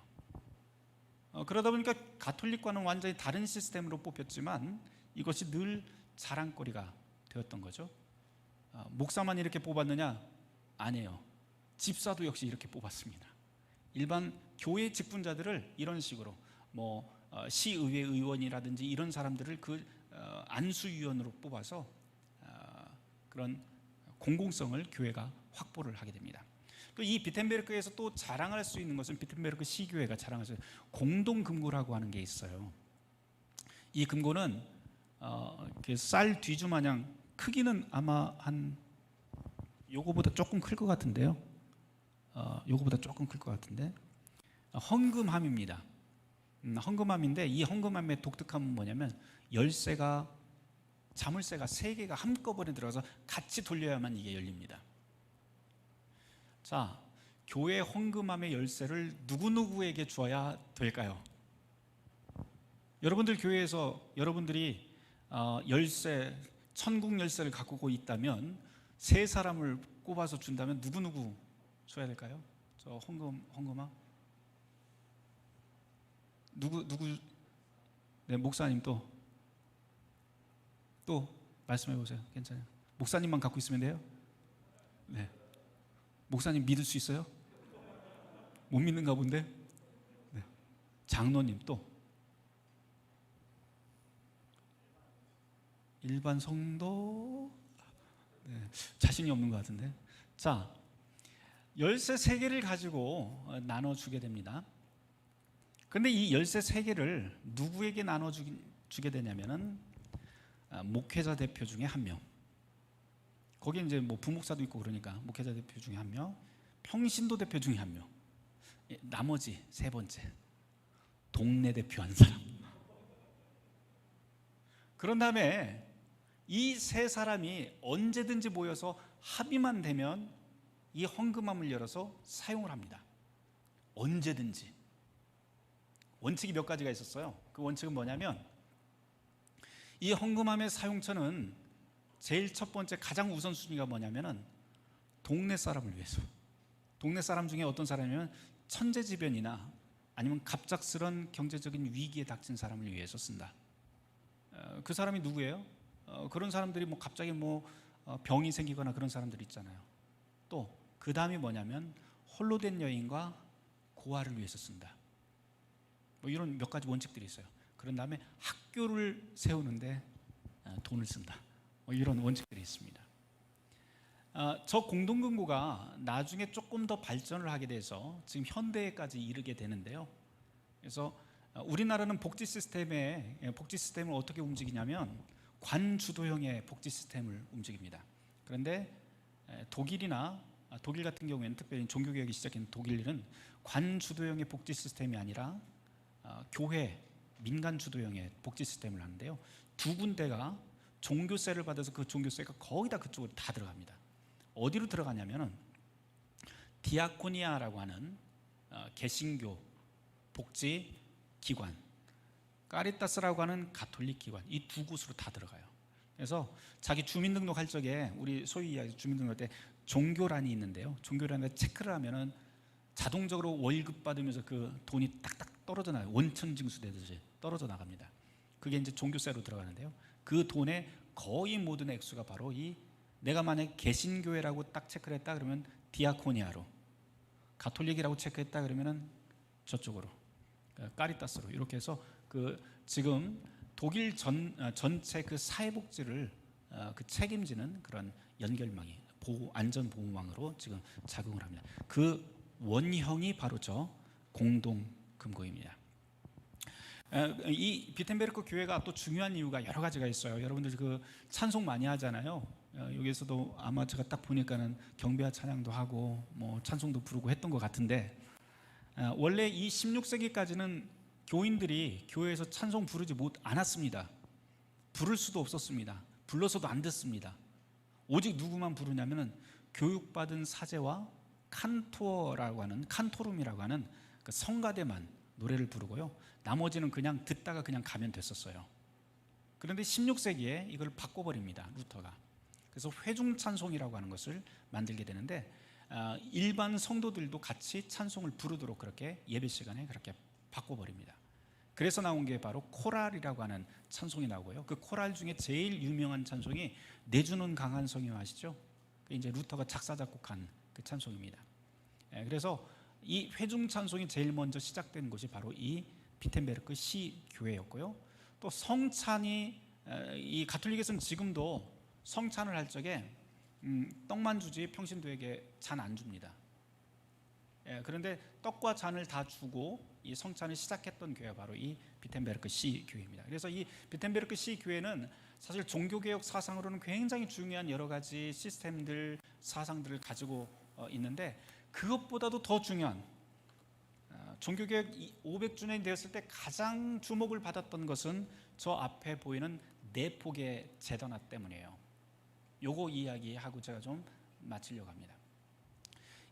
그러다 보니까 가톨릭과는 완전히 다른 시스템으로 뽑혔지만 이것이 늘 자랑거리가 되었던 거죠. 목사만 이렇게 뽑았느냐? 아니에요. 집사도 역시 이렇게 뽑았습니다. 일반 교회 직분자들을 이런 식으로 시의회 의원이라든지 이런 사람들을 안수위원으로 뽑아서 그런 공공성을 교회가 확보를 하게 됩니다. 또 이 비텐베르크에서 또 자랑할 수 있는 것은 비텐베르크 시교회가 자랑할 수 있는 공동금고라고 하는 게 있어요. 이 금고는 쌀 뒤주 마냥 크기는 아마 한 요거보다 조금 클 것 같은데요. 요거보다 조금 클 것 같은데 헝금함입니다. 헝금함인데 이 헝금함의 독특함은 뭐냐면 열쇠가 자물쇠가 3개가 한꺼번에 들어가서 같이 돌려야만 이게 열립니다. 자, 교회 헌금함의 열쇠를 누구누구에게 주어야 될까요? 여러분들 교회에서 여러분들이 열쇠, 천국 열쇠를 갖고 있다면 3사람을 꼽아서 준다면 누구누구 줘야 될까요? 저 헌금함? 누구? 네, 목사님 또 말씀해 보세요. 괜찮아요. 목사님만 갖고 있으면 돼요? 네. 목사님 믿을 수 있어요? 못 믿는가 본데? 네. 장로님 또 일반 성도 자신이 없는 것 같은데. 자, 열쇠 3개를 가지고 나눠주게 됩니다. 그런데 이 열쇠 3개를 누구에게 나눠주게 되냐면은 목회자 대표 중에 한 명. 거기 이제 부목사도 있고 그러니까 목회자 대표 중에 한 명, 평신도 대표 중에 한 명, 나머지 3번째 동네 대표 한 사람. 그런 다음에 이 3사람이 언제든지 모여서 합의만 되면 이 헌금함을 열어서 사용을 합니다. 언제든지. 원칙이 몇 가지가 있었어요. 그 원칙은 뭐냐면 이 헌금함의 사용처는 제일 첫 번째 가장 우선순위가 뭐냐면은 동네 사람을 위해서. 동네 사람 중에 어떤 사람이면 천재지변이나 아니면 갑작스런 경제적인 위기에 닥친 사람을 위해서 쓴다. 그 사람이 누구예요? 그런 사람들이 갑자기 병이 생기거나 그런 사람들 있잖아요. 또 그 다음이 뭐냐면 홀로 된 여인과 고아를 위해서 쓴다. 이런 몇 가지 원칙들이 있어요. 그런 다음에 학교를 세우는데 돈을 쓴다. 이런 원칙들이 있습니다. 저 공동금고가 나중에 조금 더 발전을 하게 돼서 지금 현대에까지 이르게 되는데요. 그래서 우리나라는 복지 시스템을 어떻게 움직이냐면 관주도형의 복지 시스템을 움직입니다. 그런데 독일 같은 경우에는 특별히 종교개혁이 시작된 독일은 관주도형의 복지 시스템이 아니라 교회 민간 주도형의 복지 시스템을 하는데요. 2군데가 종교세를 받아서 그 종교세가 거의 다 그쪽으로 다 들어갑니다. 어디로 들어가냐면은 디아코니아라고 하는 개신교 복지 기관, 까리타스라고 하는 가톨릭 기관, 이 2곳으로 다 들어가요. 그래서 자기 주민등록할 적에 우리 소위 주민등록할 때 종교란이 있는데요. 종교란에 체크를 하면은 자동적으로 월급 받으면서 그 돈이 딱딱 떨어져 나가요. 원천징수 되듯이 떨어져 나갑니다. 그게 이제 종교세로 들어가는데요. 그 돈의 거의 모든 액수가 바로 내가 만약에 개신교회라고 딱 체크를 했다 그러면 디아코니아로, 가톨릭이라고 체크했다 그러면은 저쪽으로, 까리타스로 이렇게 해서 지금 독일 전체 그 사회복지를 책임지는 그런 연결망이 안전보호망으로 지금 작용을 합니다. 그 원형이 바로 저 공동금고입니다. 이 비텐베르크 교회가 또 중요한 이유가 여러 가지가 있어요. 여러분들 그 찬송 많이 하잖아요. 여기서도 아마 제가 딱 보니까는 경배와 찬양도 하고 찬송도 부르고 했던 것 같은데, 원래 이 16세기까지는 교인들이 교회에서 찬송 부르지 않았습니다. 부를 수도 없었습니다. 불러서도 안 듣습니다. 오직 누구만 부르냐면은 교육받은 사제와 칸토라고 하는 칸토룸이라고 하는 그 성가대만 노래를 부르고요. 나머지는 그냥 듣다가 그냥 가면 됐었어요. 그런데 16세기에 이걸 바꿔버립니다. 루터가. 그래서 회중 찬송이라고 하는 것을 만들게 되는데 일반 성도들도 같이 찬송을 부르도록 그렇게 예배 시간에 그렇게 바꿔버립니다. 그래서 나온 게 바로 코랄이라고 하는 찬송이 나오고요. 그 코랄 중에 제일 유명한 찬송이 내주는 강한 성령 아시죠? 이제 루터가 작사 작곡한 그 찬송입니다. 그래서 이 회중 찬송이 제일 먼저 시작된 곳이 바로 이 비텐베르크 시 교회였고요. 또 성찬이 이 가톨릭에서는 지금도 성찬을 할 적에 떡만 주지 평신도에게 잔 안 줍니다. 그런데 떡과 잔을 다 주고 이 성찬을 시작했던 교회가 바로 이 비텐베르크 시 교회입니다. 그래서 이 비텐베르크 시 교회는 사실 종교개혁 사상으로는 굉장히 중요한 여러 가지 시스템들, 사상들을 가지고 있는데 그것보다도 더 중요한 종교개혁 500주년이 되었을 때 가장 주목을 받았던 것은 저 앞에 보이는 내폭의 제단화 때문이에요. 요거 이야기하고 제가 좀 마치려고 합니다.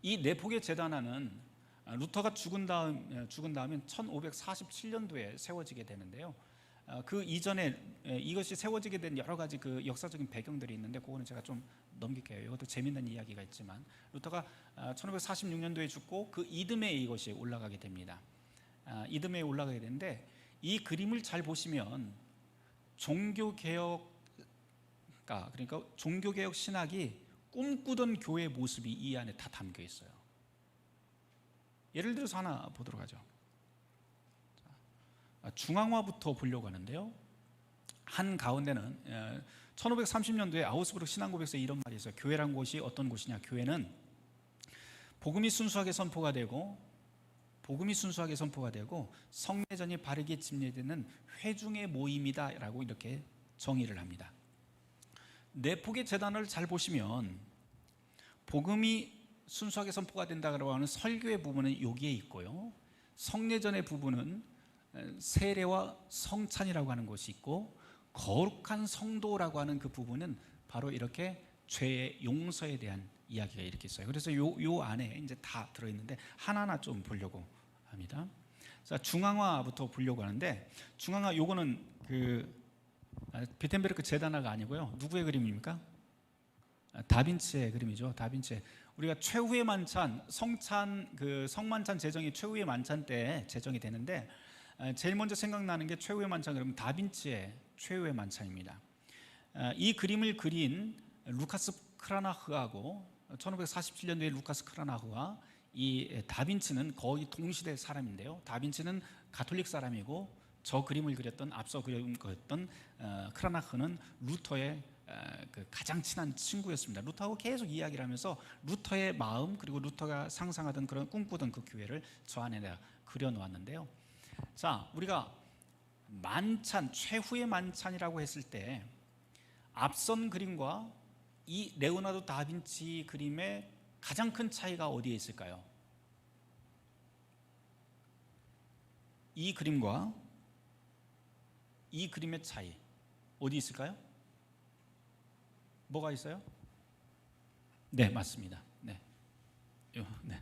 이 내폭의 제단화는 루터가 죽은 다음에 1547년도에 세워지게 되는데요. 그 이전에 이것이 세워지게 된 여러 가지 그 역사적인 배경들이 있는데 그거는 제가 좀 넘길게요. 이것도 재밌는 이야기가 있지만 루터가 1546년도에 죽고 그 이듬해에 이것이 올라가게 됩니다. 이듬해에 올라가게 되는데 이 그림을 잘 보시면 종교개혁가 그러니까 종교개혁 신학이 꿈꾸던 교회의 모습이 이 안에 다 담겨 있어요. 예를 들어서 하나 보도록 하죠. 중앙화부터 보려고 하는데요. 한 가운데는 1530년도에 아우스부르크 신앙고백서에 이런 말이 있어요. 교회란 곳이 어떤 곳이냐? 교회는 복음이 순수하게 선포가 되고 성례전이 바르게 집례되는 회중의 모임이다라고 이렇게 정의를 합니다. 내폭의 제단을 잘 보시면 복음이 순수하게 선포가 된다고 하는 설교의 부분은 여기에 있고요. 성례전의 부분은 세례와 성찬이라고 하는 것이 있고 거룩한 성도라고 하는 그 부분은 바로 이렇게 죄의 용서에 대한 이야기가 이렇게 있어요. 그래서 요 안에 이제 다 들어있는데 하나하나 좀 보려고 합니다. 자, 중앙화부터 보려고 하는데 중앙화 요거는 그 비텐베르크 제단화가 아니고요. 누구의 그림입니까? 다빈치의 그림이죠. 다빈치. 우리가 최후의 만찬, 성만찬 제정이 최후의 만찬 때 제정이 되는데 제일 먼저 생각나는 게 최후의 만찬 그러면 다빈치의 최후의 만찬입니다. 이 그림을 그린 루카스 크라나흐하고 1547년도에 루카스 크라나흐와 이 다빈치는 거의 동시대 사람인데요. 다빈치는 가톨릭 사람이고 저 그림을 그렸던 앞서 그렸던 크라나흐는 루터의 그 가장 친한 친구였습니다. 루터하고 계속 이야기를 하면서 루터의 마음 그리고 루터가 상상하던 그런 꿈꾸던 그 교회를 저 안에 내가 그려놓았는데요. 자, 우리가 만찬, 최후의 만찬이라고 했을 때 앞선 그림과 이 레오나르도 다빈치 그림의 가장 큰 차이가 어디에 있을까요? 이 그림과 이 그림의 차이 어디 있을까요? 뭐가 있어요? 네, 맞습니다. 네, 네,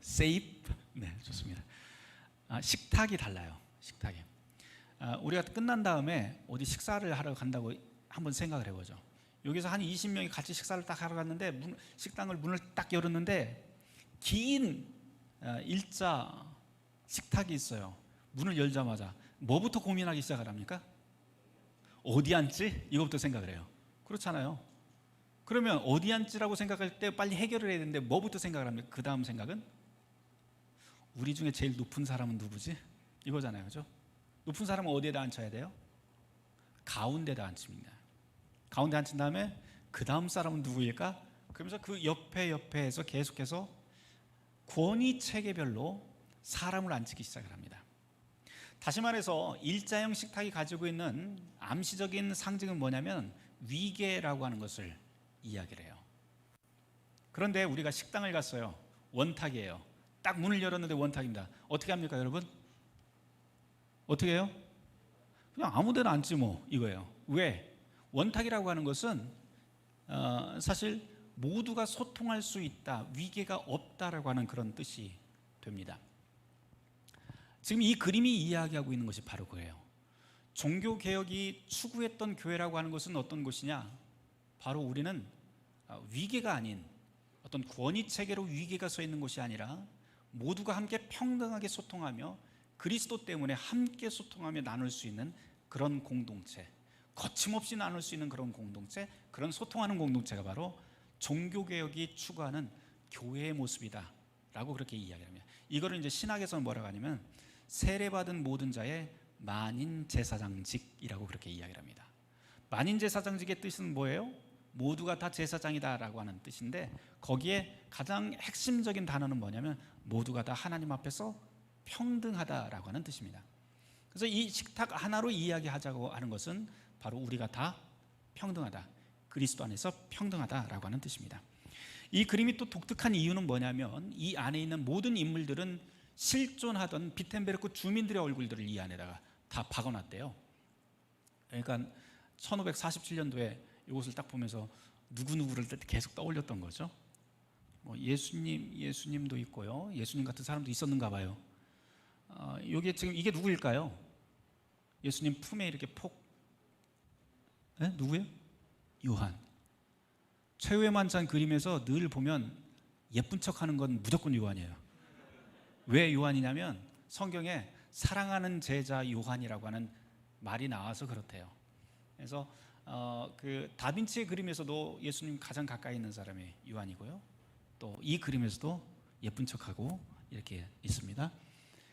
세이프. 네, 좋습니다. 식탁이 달라요. 식탁이. 우리가 끝난 다음에 어디 식사를 하러 간다고 한번 생각을 해보죠. 여기서 한 20명이 같이 식사를 딱 하러 갔는데 식당을 문을 딱 열었는데 긴 일자 식탁이 있어요. 문을 열자마자 뭐부터 고민하기 시작을 합니까? 어디 앉지? 이거부터 생각을 해요. 그렇잖아요. 그러면 어디 앉지라고 생각할 때 빨리 해결을 해야 되는데 뭐부터 생각을 합니까? 그 다음 생각은 우리 중에 제일 높은 사람은 누구지? 이거잖아요. 그죠? 높은 사람은 어디에다 앉혀야 돼요? 가운데다 앉힙니다. 가운데 앉힌 다음에 그 다음 사람은 누구일까? 그러면서 그 옆에서 계속해서 권위 체계별로 사람을 앉히기 시작을 합니다. 다시 말해서 일자형 식탁이 가지고 있는 암시적인 상징은 뭐냐면 위계라고 하는 것을 이야기를 해요. 그런데 우리가 식당을 갔어요. 원탁이에요. 딱 문을 열었는데 원탁입니다. 어떻게 합니까, 여러분? 어떻게 해요? 그냥 아무데나 앉지 뭐 이거예요. 왜? 원탁이라고 하는 것은 사실 모두가 소통할 수 있다, 위계가 없다라고 하는 그런 뜻이 됩니다. 지금 이 그림이 이야기하고 있는 것이 바로 그래요. 종교개혁이 추구했던 교회라고 하는 것은 어떤 곳이냐? 바로 우리는 위계가 아닌 어떤 권위체계로 위계가 서 있는 곳이 아니라 모두가 함께 평등하게 소통하며 그리스도 때문에 함께 소통하며 나눌 수 있는 그런 공동체, 거침없이 나눌 수 있는 그런 공동체, 그런 소통하는 공동체가 바로 종교개혁이 추구하는 교회의 모습이다 라고 그렇게 이야기합니다. 이거를 이제 신학에서는 뭐라고 하냐면 세례받은 모든 자의 만인 제사장직이라고 그렇게 이야기를 합니다. 만인 제사장직의 뜻은 뭐예요? 모두가 다 제사장이다 라고 하는 뜻인데, 거기에 가장 핵심적인 단어는 뭐냐면 모두가 다 하나님 앞에서 평등하다라고 하는 뜻입니다. 그래서 이 식탁 하나로 이야기하자고 하는 것은 바로 우리가 다 평등하다, 그리스도 안에서 평등하다라고 하는 뜻입니다. 이 그림이 또 독특한 이유는 뭐냐면 이 안에 있는 모든 인물들은 실존하던 비텐베르크 주민들의 얼굴들을 이 안에다가 다 박아놨대요. 그러니까 1547년도에 이것을 딱 보면서 누구누구를 계속 떠올렸던 거죠. 뭐 예수님도 있고요, 예수님 같은 사람도 있었는가 봐요. 여기에 지금 이게 누구일까요? 예수님 품에 이렇게 누구예요? 요한. 최후의 만찬 그림에서 늘 보면 예쁜 척하는 건 무조건 요한이에요. 왜 요한이냐면 성경에 사랑하는 제자 요한이라고 하는 말이 나와서 그렇대요. 그래서 그 다빈치의 그림에서도 예수님 가장 가까이 있는 사람이 요한이고요, 또 이 그림에서도 예쁜 척하고 이렇게 있습니다.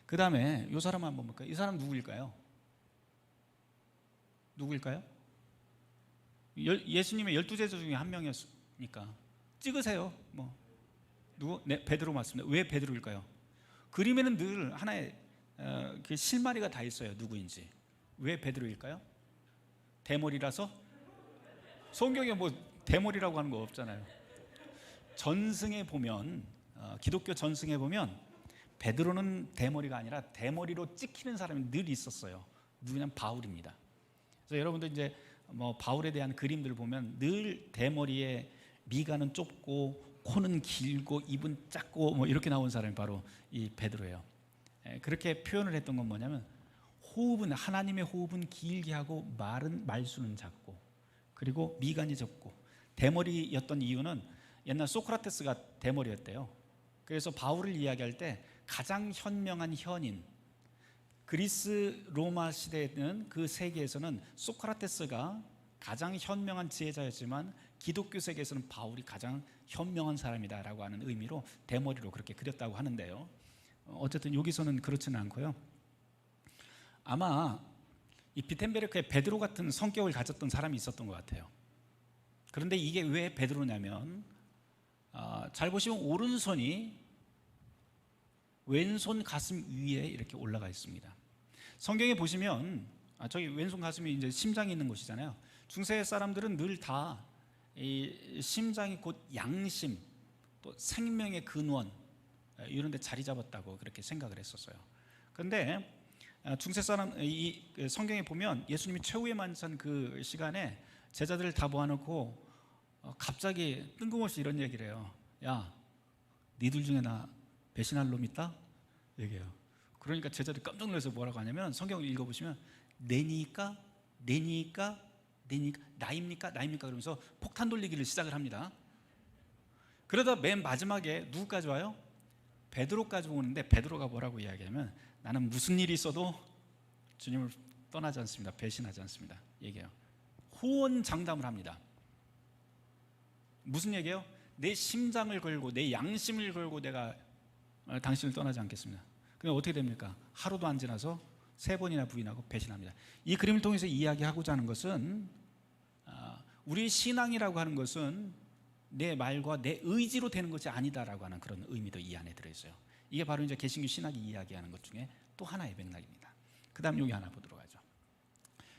그 다음에 이 사람 한번 볼까요? 이 사람 누구일까요? 예수님의 12제자 중에 한 명이었으니까 찍으세요. 뭐 누구? 네, 베드로 맞습니다. 왜 베드로일까요? 그림에는 늘 하나의 그 실마리가 다 있어요. 누구인지. 왜 베드로일까요? 대머리라서? 성경에 뭐 대머리라고 하는 거 없잖아요. 전승에 보면 기독교 전승에 보면 베드로는 대머리가 아니라 대머리로 찍히는 사람이 늘 있었어요. 누구냐면 바울입니다. 그래서 여러분들 이제 뭐 바울에 대한 그림들을 보면 늘 대머리에 미간은 좁고 코는 길고 입은 작고 뭐 이렇게 나온 사람이 바로 이 베드로예요. 그렇게 표현을 했던 건 뭐냐면 하나님의 호흡은 길게 하고 말수는 작고 그리고 미간이 좁고 대머리였던 이유는 옛날 소크라테스가 대머리였대요. 그래서 바울을 이야기할 때 가장 현명한 현인, 그리스 로마 시대에는 그 세계에서는 소크라테스가 가장 현명한 지혜자였지만 기독교 세계에서는 바울이 가장 현명한 사람이다라고 하는 의미로 대머리로 그렇게 그렸다고 하는데요. 어쨌든 여기서는 그렇지는 않고요. 아마 이 비텐베르크에 베드로 같은 성격을 가졌던 사람이 있었던 것 같아요. 그런데 이게 왜 베드로냐면 잘 보시면 오른손이 왼손 가슴 위에 이렇게 올라가 있습니다. 성경에 보시면 저기 왼손 가슴이 이제 심장이 있는 곳이잖아요. 중세 사람들은 늘 다 이 심장이 곧 양심, 또 생명의 근원 이런 데 자리 잡았다고 그렇게 생각을 했었어요. 그런데 중세 사람 이 성경에 보면 예수님이 최후의 만찬 그 시간에 제자들을 다 모아놓고 갑자기 뜬금없이 이런 얘기를 해요. 야, 니들 중에 나 배신할 놈 있다? 얘기해요. 그러니까 제자들이 깜짝 놀라서 뭐라고 하냐면 성경을 읽어보시면 내니까 나입니까 그러면서 폭탄 돌리기를 시작을 합니다. 그러다 맨 마지막에 누구까지 와요? 베드로까지 오는데 베드로가 뭐라고 이야기하면 나는 무슨 일이 있어도 주님을 떠나지 않습니다. 배신하지 않습니다. 얘기해요. 호언장담을 합니다. 무슨 얘기예요? 내 심장을 걸고 내 양심을 걸고 내가 당신을 떠나지 않겠습니다. 그럼 어떻게 됩니까? 하루도 안 지나서 3번이나 부인하고 배신합니다. 이 그림을 통해서 이야기하고자 하는 것은 우리의 신앙이라고 하는 것은 내 말과 내 의지로 되는 것이 아니다라고 하는 그런 의미도 이 안에 들어있어요. 이게 바로 이제 개신교 신학이 이야기하는 것 중에 또 하나의 맥락입니다. 그 다음 여기 하나 보도록 하죠.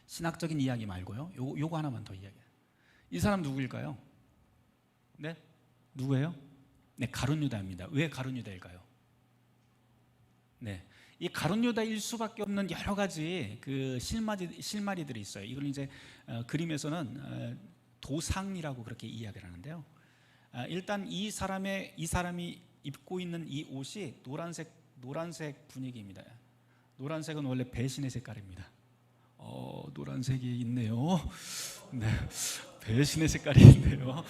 신학적인 이야기 말고요. 요거 하나만 더 이야기해요. 이 사람 누구일까요? 네? 누구예요? 네, 가룟 유다입니다. 왜 가룟 유다일까요? 네, 이 가룟 유다일 수밖에 없는 여러 가지 그 실마리들이 있어요. 이걸 이제 그림에서는 도상이라고 그렇게 이야기를 하는데요. 일단 이 사람이 입고 있는 이 옷이 노란색 분위기입니다. 노란색은 원래 배신의 색깔입니다. 노란색이 있네요. 네, 배신의 색깔이 있네요.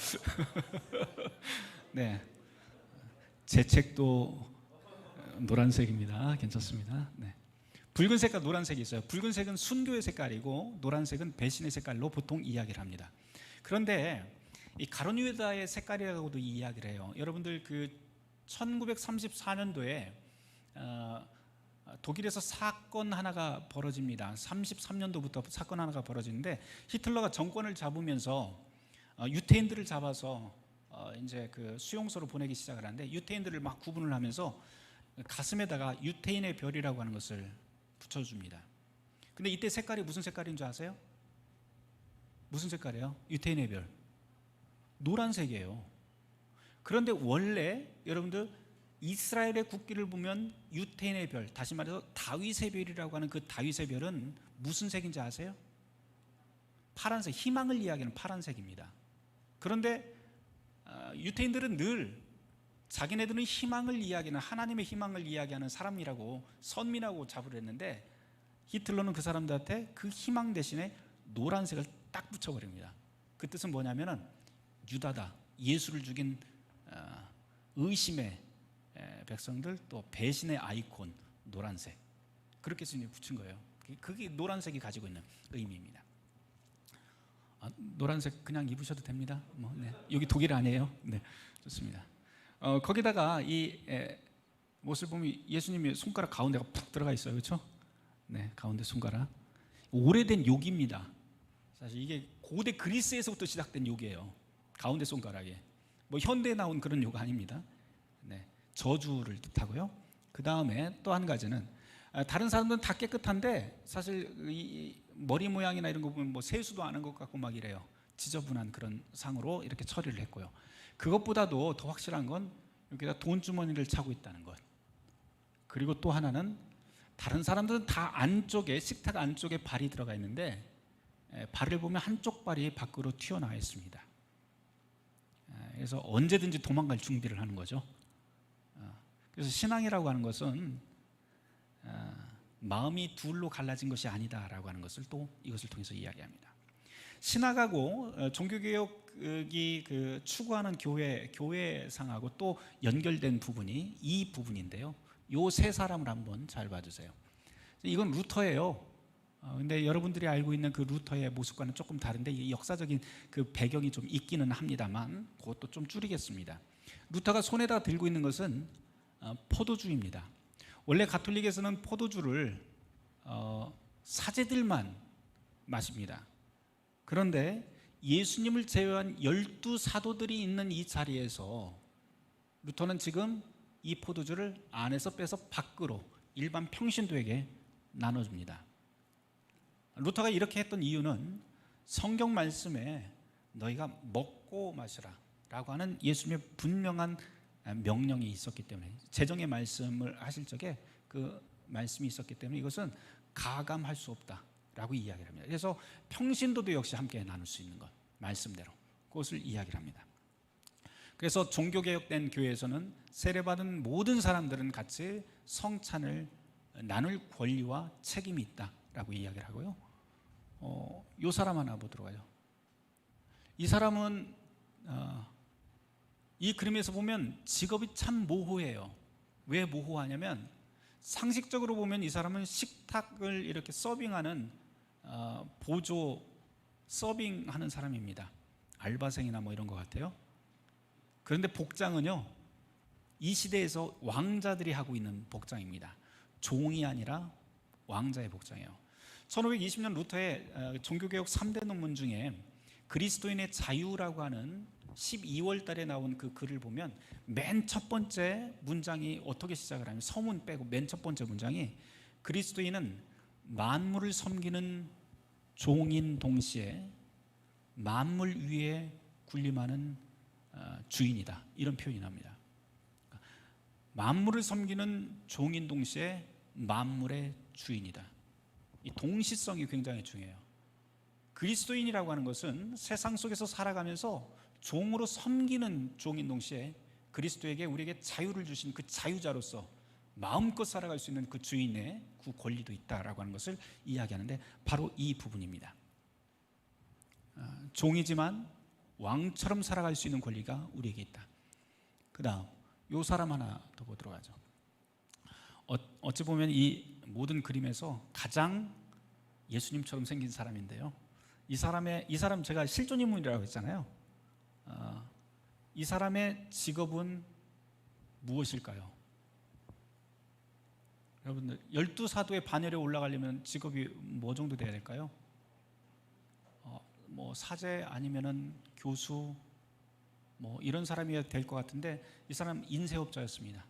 네, 제 책도 노란색입니다. 괜찮습니다. 네. 붉은색과 노란색이 있어요. 붉은색은 순교의 색깔이고 노란색은 배신의 색깔로 보통 이야기를 합니다. 그런데 이 가룟 유다의 색깔이라고도 이야기를 해요. 여러분들 그 1934년도에 독일에서 사건 하나가 벌어집니다. 33년도부터 사건 하나가 벌어지는데 히틀러가 정권을 잡으면서 유태인들을 잡아서 이제 그 수용소로 보내기 시작을 하는데 유태인들을 막 구분을 하면서 가슴에다가 유태인의 별이라고 하는 것을 붙여줍니다. 근데 이때 색깔이 무슨 색깔인 줄 아세요? 무슨 색깔이에요? 유태인의 별. 노란색이에요. 그런데 원래 여러분들 이스라엘의 국기를 보면 유태인의 별, 다시 말해서 다윗의 별이라고 하는 그 다윗의 별은 무슨 색인지 아세요? 파란색, 희망을 이야기하는 파란색입니다. 그런데 유태인들은 늘 자기네들은 희망을 이야기하는, 하나님의 희망을 이야기하는 사람이라고 선민하고 잡으려 했는데 히틀러는 그 사람들한테 그 희망 대신에 노란색을 딱 붙여버립니다. 그 뜻은 뭐냐면은 유다다, 예수를 죽인 의심의 백성들, 또 배신의 아이콘 노란색, 그렇게 쓰니 붙인 거예요. 그게 노란색이 가지고 있는 의미입니다. 노란색 그냥 입으셔도 됩니다. 네. 여기 독일 아니에요. 네, 좋습니다. 거기다가 이 못을 보면 예수님이 손가락 가운데가 푹 들어가 있어요, 그렇죠? 네, 가운데 손가락. 오래된 욕입니다. 사실 이게 고대 그리스에서부터 시작된 욕이에요. 가운데 손가락에 뭐 현대에 나온 그런 욕 아닙니다. 네, 저주를 뜻하고요. 그 다음에 또 한 가지는 다른 사람들은 다 깨끗한데 사실 이 머리 모양이나 이런 거 보면 뭐 세수도 안 한 것 같고 막 이래요. 지저분한 그런 상으로 이렇게 처리를 했고요. 그것보다도 더 확실한 건 여기다 돈 주머니를 차고 있다는 것. 그리고 또 하나는 다른 사람들은 다 안쪽에, 식탁 안쪽에 발이 들어가 있는데 발을 보면 한쪽 발이 밖으로 튀어나와 있습니다. 그래서 언제든지 도망갈 준비를 하는 거죠. 그래서 신앙이라고 하는 것은 마음이 둘로 갈라진 것이 아니다라고 하는 것을 또 이것을 통해서 이야기합니다. 신학하고 종교개혁이 그 추구하는 교회상하고 또 연결된 부분이 이 부분인데요. 요 세 사람을 한번 잘 봐주세요. 이건 루터예요. 근데 여러분들이 알고 있는 그 루터의 모습과는 조금 다른데 이 역사적인 그 배경이 좀 있기는 합니다만 그것도 좀 줄이겠습니다. 루터가 손에다 들고 있는 것은 포도주입니다. 원래 가톨릭에서는 포도주를 사제들만 마십니다. 그런데 예수님을 제외한 12사도들이 있는 이 자리에서 루터는 지금 이 포도주를 안에서 빼서 밖으로 일반 평신도에게 나눠줍니다. 루터가 이렇게 했던 이유는 성경 말씀에 너희가 먹고 마시라 라고 하는 예수님의 분명한 명령이 있었기 때문에, 재정의 말씀을 하실 적에 그 말씀이 있었기 때문에 이것은 가감할 수 없다라고 이야기를 합니다. 그래서 평신도도 역시 함께 나눌 수 있는 것, 말씀대로 그것을 이야기를 합니다. 그래서 종교개혁된 교회에서는 세례받은 모든 사람들은 같이 성찬을 나눌 권리와 책임이 있다라고 이야기를 하고요. 이 사람 하나 보도록 하죠. 이 사람은 이 그림에서 보면 직업이 참 모호해요. 왜 모호하냐면 상식적으로 보면 이 사람은 식탁을 이렇게 서빙하는 보조 서빙하는 사람입니다. 알바생이나 뭐 이런 것 같아요. 그런데 복장은요, 이 시대에서 왕자들이 하고 있는 복장입니다. 종이 아니라 왕자의 복장이에요. 1520년 루터의 종교개혁 3대 논문 중에 그리스도인의 자유라고 하는 12월 달에 나온 그 글을 보면 맨 첫 번째 문장이 어떻게 시작을 하면, 서문 빼고 맨 첫 번째 문장이 그리스도인은 만물을 섬기는 종인 동시에 만물 위에 군림하는 주인이다, 이런 표현이 납니다. 만물을 섬기는 종인 동시에 만물의 주인이다. 이 동시성이 굉장히 중요해요. 그리스도인이라고 하는 것은 세상 속에서 살아가면서 종으로 섬기는 종인 동시에 그리스도에게 우리에게 자유를 주신 그 자유자로서 마음껏 살아갈 수 있는 그 주인의 그 권리도 있다라고 하는 것을 이야기하는데 바로 이 부분입니다. 종이지만 왕처럼 살아갈 수 있는 권리가 우리에게 있다. 그 다음 이 사람 하나 더 보도록 하죠. 어찌 보면 이 모든 그림에서 가장 예수님처럼 생긴 사람인데요, 이 사람 제가 실존인물이라고 했잖아요. 이 사람의 직업은 무엇일까요? 여러분들 12사도의 반열에 올라가려면 직업이 뭐 정도 돼야 될까요? 뭐 사제 아니면은 교수 뭐 이런 사람이어야 될 것 같은데 이 사람 인쇄업자였습니다.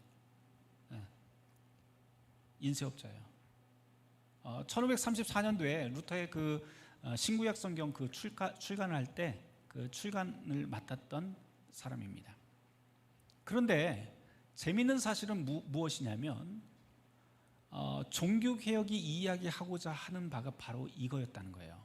인쇄업자예요. 1534년도에 루터의 그 신구약 성경 그 출간을 할 때 그 출간을 맡았던 사람입니다. 그런데 재미있는 사실은 무엇이냐면 종교개혁이 이야기하고자 하는 바가 바로 이거였다는 거예요.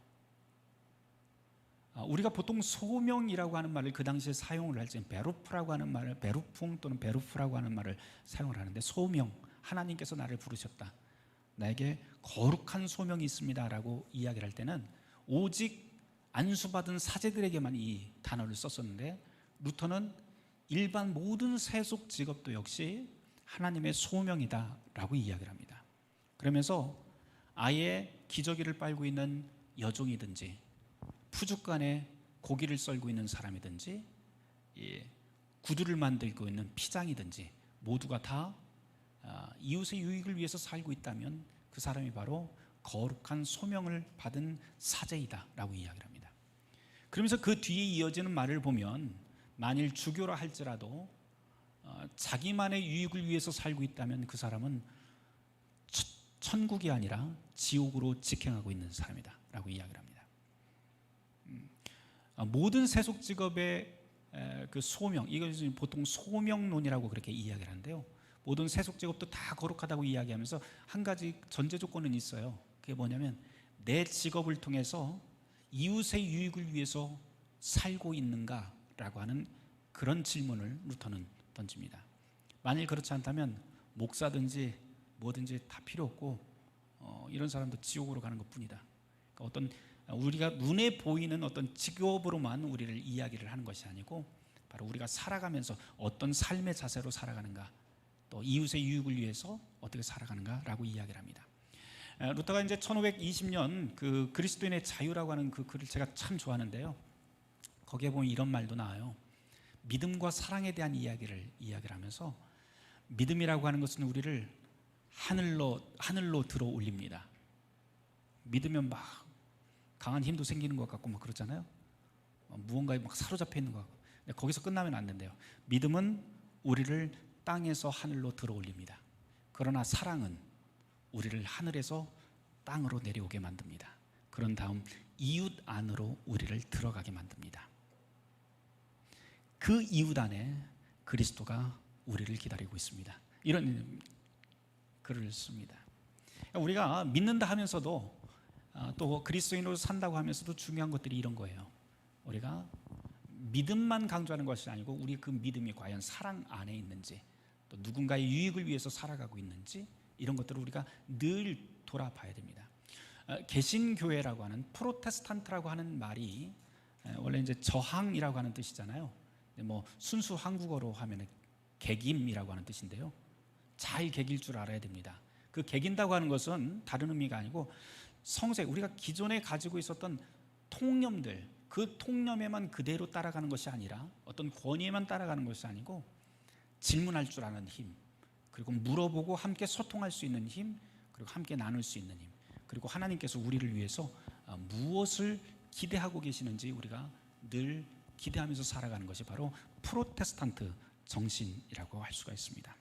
우리가 보통 소명이라고 하는 말을 그 당시에 사용을 할 때 베루프라고 하는 말을 베루풍 또는 베루프라고 하는 말을 사용을 하는데, 소명, 하나님께서 나를 부르셨다, 나에게 거룩한 소명이 있습니다 라고 이야기를 할 때는 오직 안수받은 사제들에게만 이 단어를 썼었는데, 루터는 일반 모든 세속 직업도 역시 하나님의 소명이다 라고 이야기를 합니다. 그러면서 아예 기저귀를 빨고 있는 여종이든지 푸죽간에 고기를 썰고 있는 사람이든지 구두를 만들고 있는 피장이든지 모두가 다 이웃의 유익을 위해서 살고 있다면 그 사람이 바로 거룩한 소명을 받은 사제이다 라고 이야기를 합니다. 그러면서 그 뒤에 이어지는 말을 보면 만일 주교라 할지라도 자기만의 유익을 위해서 살고 있다면 그 사람은 천국이 아니라 지옥으로 직행하고 있는 사람이다 라고 이야기를 합니다. 모든 세속 직업의 그 소명, 이것을 보통 소명론이라고 그렇게 이야기를 하는데요, 모든 세속 직업도 다 거룩하다고 이야기하면서 한 가지 전제 조건은 있어요. 그게 뭐냐면 내 직업을 통해서 이웃의 유익을 위해서 살고 있는가 라고 하는 그런 질문을 루터는 던집니다. 만일 그렇지 않다면 목사든지 뭐든지 다 필요 없고 이런 사람도 지옥으로 가는 것뿐이다. 그러니까 어떤 우리가 눈에 보이는 어떤 직업으로만 우리를 이야기를 하는 것이 아니고 바로 우리가 살아가면서 어떤 삶의 자세로 살아가는가, 또 이웃의 유익을 위해서 어떻게 살아가는가라고 이야기를 합니다. 루터가 이제 1520년 그 그리스도인의 자유라고 하는 그 글을 제가 참 좋아하는데요, 거기에 보면 이런 말도 나와요. 믿음과 사랑에 대한 이야기를 하면서 믿음이라고 하는 것은 우리를 하늘로 들어 올립니다. 믿으면 막 강한 힘도 생기는 것 같고 막 그렇잖아요. 무언가에 막 사로잡혀 있는 것 같고. 근데 거기서 끝나면 안 된대요. 믿음은 우리를 땅에서 하늘로 들어 올립니다. 그러나 사랑은 우리를 하늘에서 땅으로 내려오게 만듭니다. 그런 다음 이웃 안으로 우리를 들어가게 만듭니다. 그 이웃 안에 그리스도가 우리를 기다리고 있습니다. 이런 글을 씁니다. 우리가 믿는다 하면서도 또 그리스도인으로 산다고 하면서도 중요한 것들이 이런 거예요. 우리가 믿음만 강조하는 것이 아니고 우리 그 믿음이 과연 사랑 안에 있는지, 또 누군가의 유익을 위해서 살아가고 있는지, 이런 것들을 우리가 늘 돌아봐야 됩니다. 개신교회라고 하는, 프로테스탄트라고 하는 말이 원래 이제 저항이라고 하는 뜻이잖아요. 뭐 순수 한국어로 하면 개김이라고 하는 뜻인데요, 잘 개길 줄 알아야 됩니다. 그 개긴다고 하는 것은 다른 의미가 아니고 성색, 우리가 기존에 가지고 있었던 통념들, 그 통념에만 그대로 따라가는 것이 아니라 어떤 권위에만 따라가는 것이 아니고 질문할 줄 아는 힘, 그리고 물어보고 함께 소통할 수 있는 힘, 그리고 함께 나눌 수 있는 힘, 그리고 하나님께서 우리를 위해서 무엇을 기대하고 계시는지 우리가 늘 기대하면서 살아가는 것이 바로 프로테스탄트 정신이라고 할 수가 있습니다.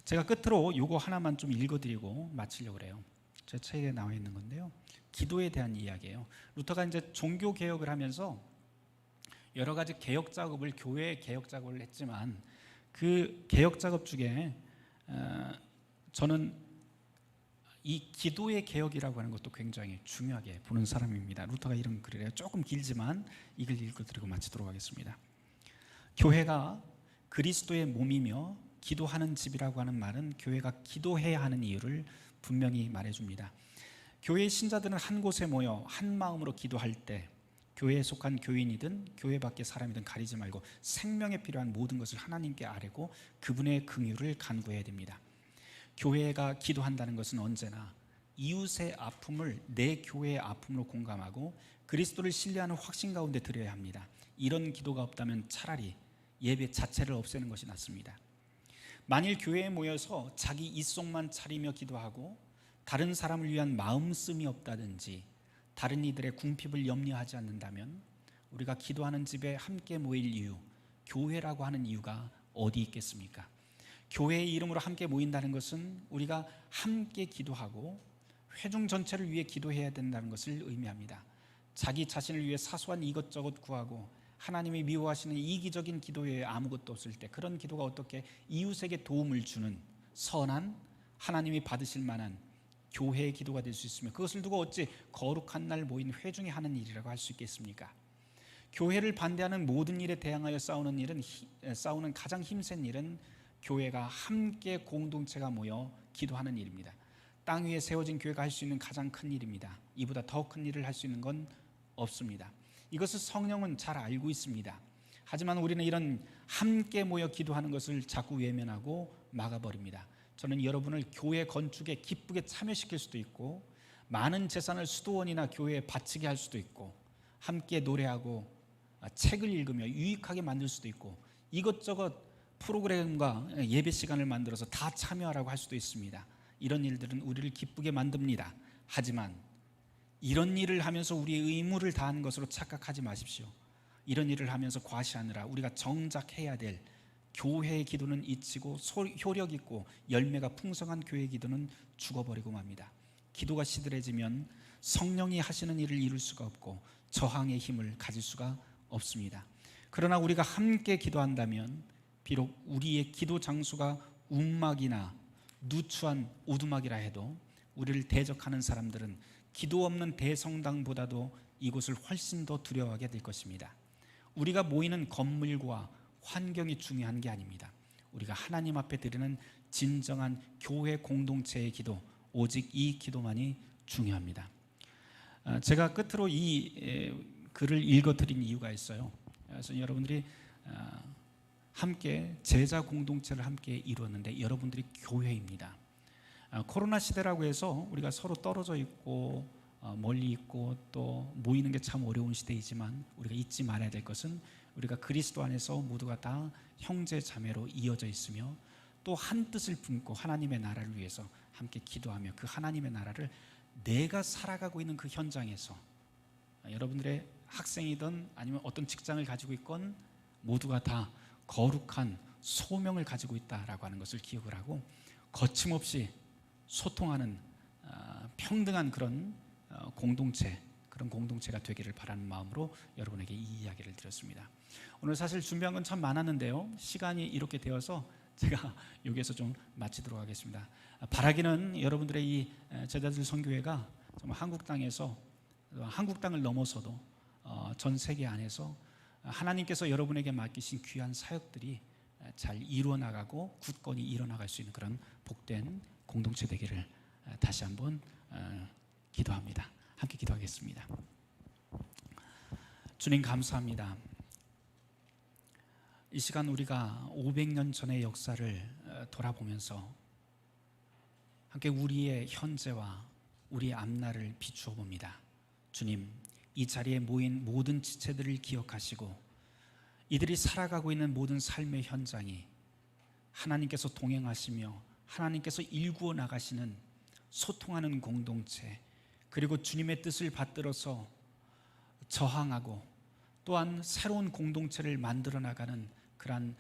제가 끝으로 요거 하나만 좀 읽어드리고 마치려고 그래요. 제 책에 나와 있는 건데요, 기도에 대한 이야기예요. 루터가 이제 종교 개혁을 하면서 여러 가지 개혁 작업을, 교회 개혁 작업을 했지만, 그 개혁 작업 중에 저는 이 기도의 개혁이라고 하는 것도 굉장히 중요하게 보는 사람입니다. 루터가 이런 글을 해요. 조금 길지만 이 글 읽어드리고 마치도록 하겠습니다. 교회가 그리스도의 몸이며 기도하는 집이라고 하는 말은 교회가 기도해야 하는 이유를 분명히 말해줍니다. 교회 신자들은 한 곳에 모여 한 마음으로 기도할 때 교회에 속한 교인이든 교회 밖의 사람이든 가리지 말고 생명에 필요한 모든 것을 하나님께 아뢰고 그분의 긍휼을 간구해야 됩니다. 교회가 기도한다는 것은 언제나 이웃의 아픔을 내 교회의 아픔으로 공감하고 그리스도를 신뢰하는 확신 가운데 드려야 합니다. 이런 기도가 없다면 차라리 예배 자체를 없애는 것이 낫습니다. 만일 교회에 모여서 자기 입속만 차리며 기도하고 다른 사람을 위한 마음씀이 없다든지 다른 이들의 궁핍을 염려하지 않는다면 우리가 기도하는 집에 함께 모일 이유, 교회라고 하는 이유가 어디 있겠습니까? 교회의 이름으로 함께 모인다는 것은 우리가 함께 기도하고 회중 전체를 위해 기도해야 된다는 것을 의미합니다. 자기 자신을 위해 사소한 이것저것 구하고 하나님이 미워하시는 이기적인 기도 외에 아무것도 없을 때 그런 기도가 어떻게 이웃에게 도움을 주는 선한 하나님이 받으실 만한 교회의 기도가 될 수 있으며 그것을 두고 어찌 거룩한 날 모인 회중이 하는 일이라고 할 수 있겠습니까? 교회를 반대하는 모든 일에 대항하여 싸우는 가장 힘센 일은 교회가 함께 공동체가 모여 기도하는 일입니다. 땅 위에 세워진 교회가 할 수 있는 가장 큰 일입니다. 이보다 더 큰 일을 할 수 있는 건 없습니다. 이것을 성령은 잘 알고 있습니다. 하지만 우리는 이런 함께 모여 기도하는 것을 자꾸 외면하고 막아버립니다. 저는 여러분을 교회 건축에 기쁘게 참여시킬 수도 있고 많은 재산을 수도원이나 교회에 바치게 할 수도 있고 함께 노래하고 책을 읽으며 유익하게 만들 수도 있고 이것저것 프로그램과 예배 시간을 만들어서 다 참여하라고 할 수도 있습니다. 이런 일들은 우리를 기쁘게 만듭니다. 하지만 이런 일을 하면서 우리의 의무를 다하는 것으로 착각하지 마십시오. 이런 일을 하면서 과시하느라 우리가 정작 해야 될 교회의 기도는 잊히고 효력 있고 열매가 풍성한 교회의 기도는 죽어버리고 맙니다. 기도가 시들해지면 성령이 하시는 일을 이룰 수가 없고 저항의 힘을 가질 수가 없습니다. 그러나 우리가 함께 기도한다면 비록 우리의 기도 장소가 움막이나 누추한 오두막이라 해도 우리를 대적하는 사람들은 기도 없는 대성당보다도 이곳을 훨씬 더 두려워하게 될 것입니다. 우리가 모이는 건물과 환경이 중요한 게 아닙니다. 우리가 하나님 앞에 드리는 진정한 교회 공동체의 기도, 오직 이 기도만이 중요합니다. 제가 끝으로 이 글을 읽어드린 이유가 있어요. 그래서 여러분들이 함께 제자 공동체를 함께 이루었는데 여러분들이 교회입니다. 코로나 시대라고 해서 우리가 서로 떨어져 있고 멀리 있고 또 모이는 게 참 어려운 시대이지만 우리가 잊지 말아야 될 것은 우리가 그리스도 안에서 모두가 다 형제 자매로 이어져 있으며 또 한 뜻을 품고 하나님의 나라를 위해서 함께 기도하며 그 하나님의 나라를 내가 살아가고 있는 그 현장에서 여러분들의 학생이든 아니면 어떤 직장을 가지고 있건 모두가 다 거룩한 소명을 가지고 있다라고 하는 것을 기억을 하고 거침없이 소통하는 평등한 그런 공동체, 그런 공동체가 되기를 바라는 마음으로 여러분에게 이 이야기를 드렸습니다. 오늘 사실 준비한 건 참 많았는데요, 시간이 이렇게 되어서 제가 여기에서 좀 마치도록 하겠습니다. 바라기는 여러분들의 이 제자들 선교회가 정말 한국 땅에서, 한국 땅을 넘어서도 전 세계 안에서 하나님께서 여러분에게 맡기신 귀한 사역들이 잘 이루어나가고 굳건히 일어나갈 수 있는 그런 복된 공동체 되기를 다시 한번 기도합니다. 함께 기도하겠습니다. 주님 감사합니다. 이 시간 우리가 500년 전의 역사를 돌아보면서 함께 우리의 현재와 우리의 앞날을 비추어 봅니다. 주님, 이 자리에 모인 모든 지체들을 기억하시고 이들이 살아가고 있는 모든 삶의 현장이 하나님께서 동행하시며 하나님께서 일구어 나가시는 소통하는 공동체, 그리고 주님의 뜻을 받들어서 저항하고 또한 새로운 공동체를 만들어 나가는 그러한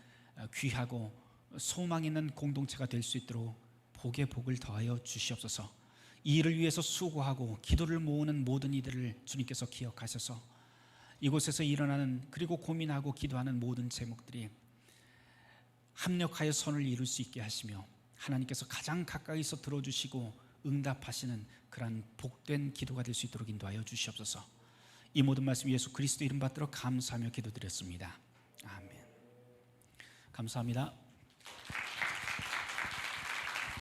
귀하고 소망 있는 공동체가 될 수 있도록 복의 복을 더하여 주시옵소서. 이 일을 위해서 수고하고 기도를 모으는 모든 이들을 주님께서 기억하셔서 이곳에서 일어나는 그리고 고민하고 기도하는 모든 제목들이 합력하여 선을 이룰 수 있게 하시며 하나님께서 가장 가까이서 들어주시고 응답하시는 그러한 복된 기도가 될 수 있도록 인도하여 주시옵소서. 이 모든 말씀 예수 그리스도 이름 받들어 감사하며 기도드렸습니다. 아멘. 감사합니다.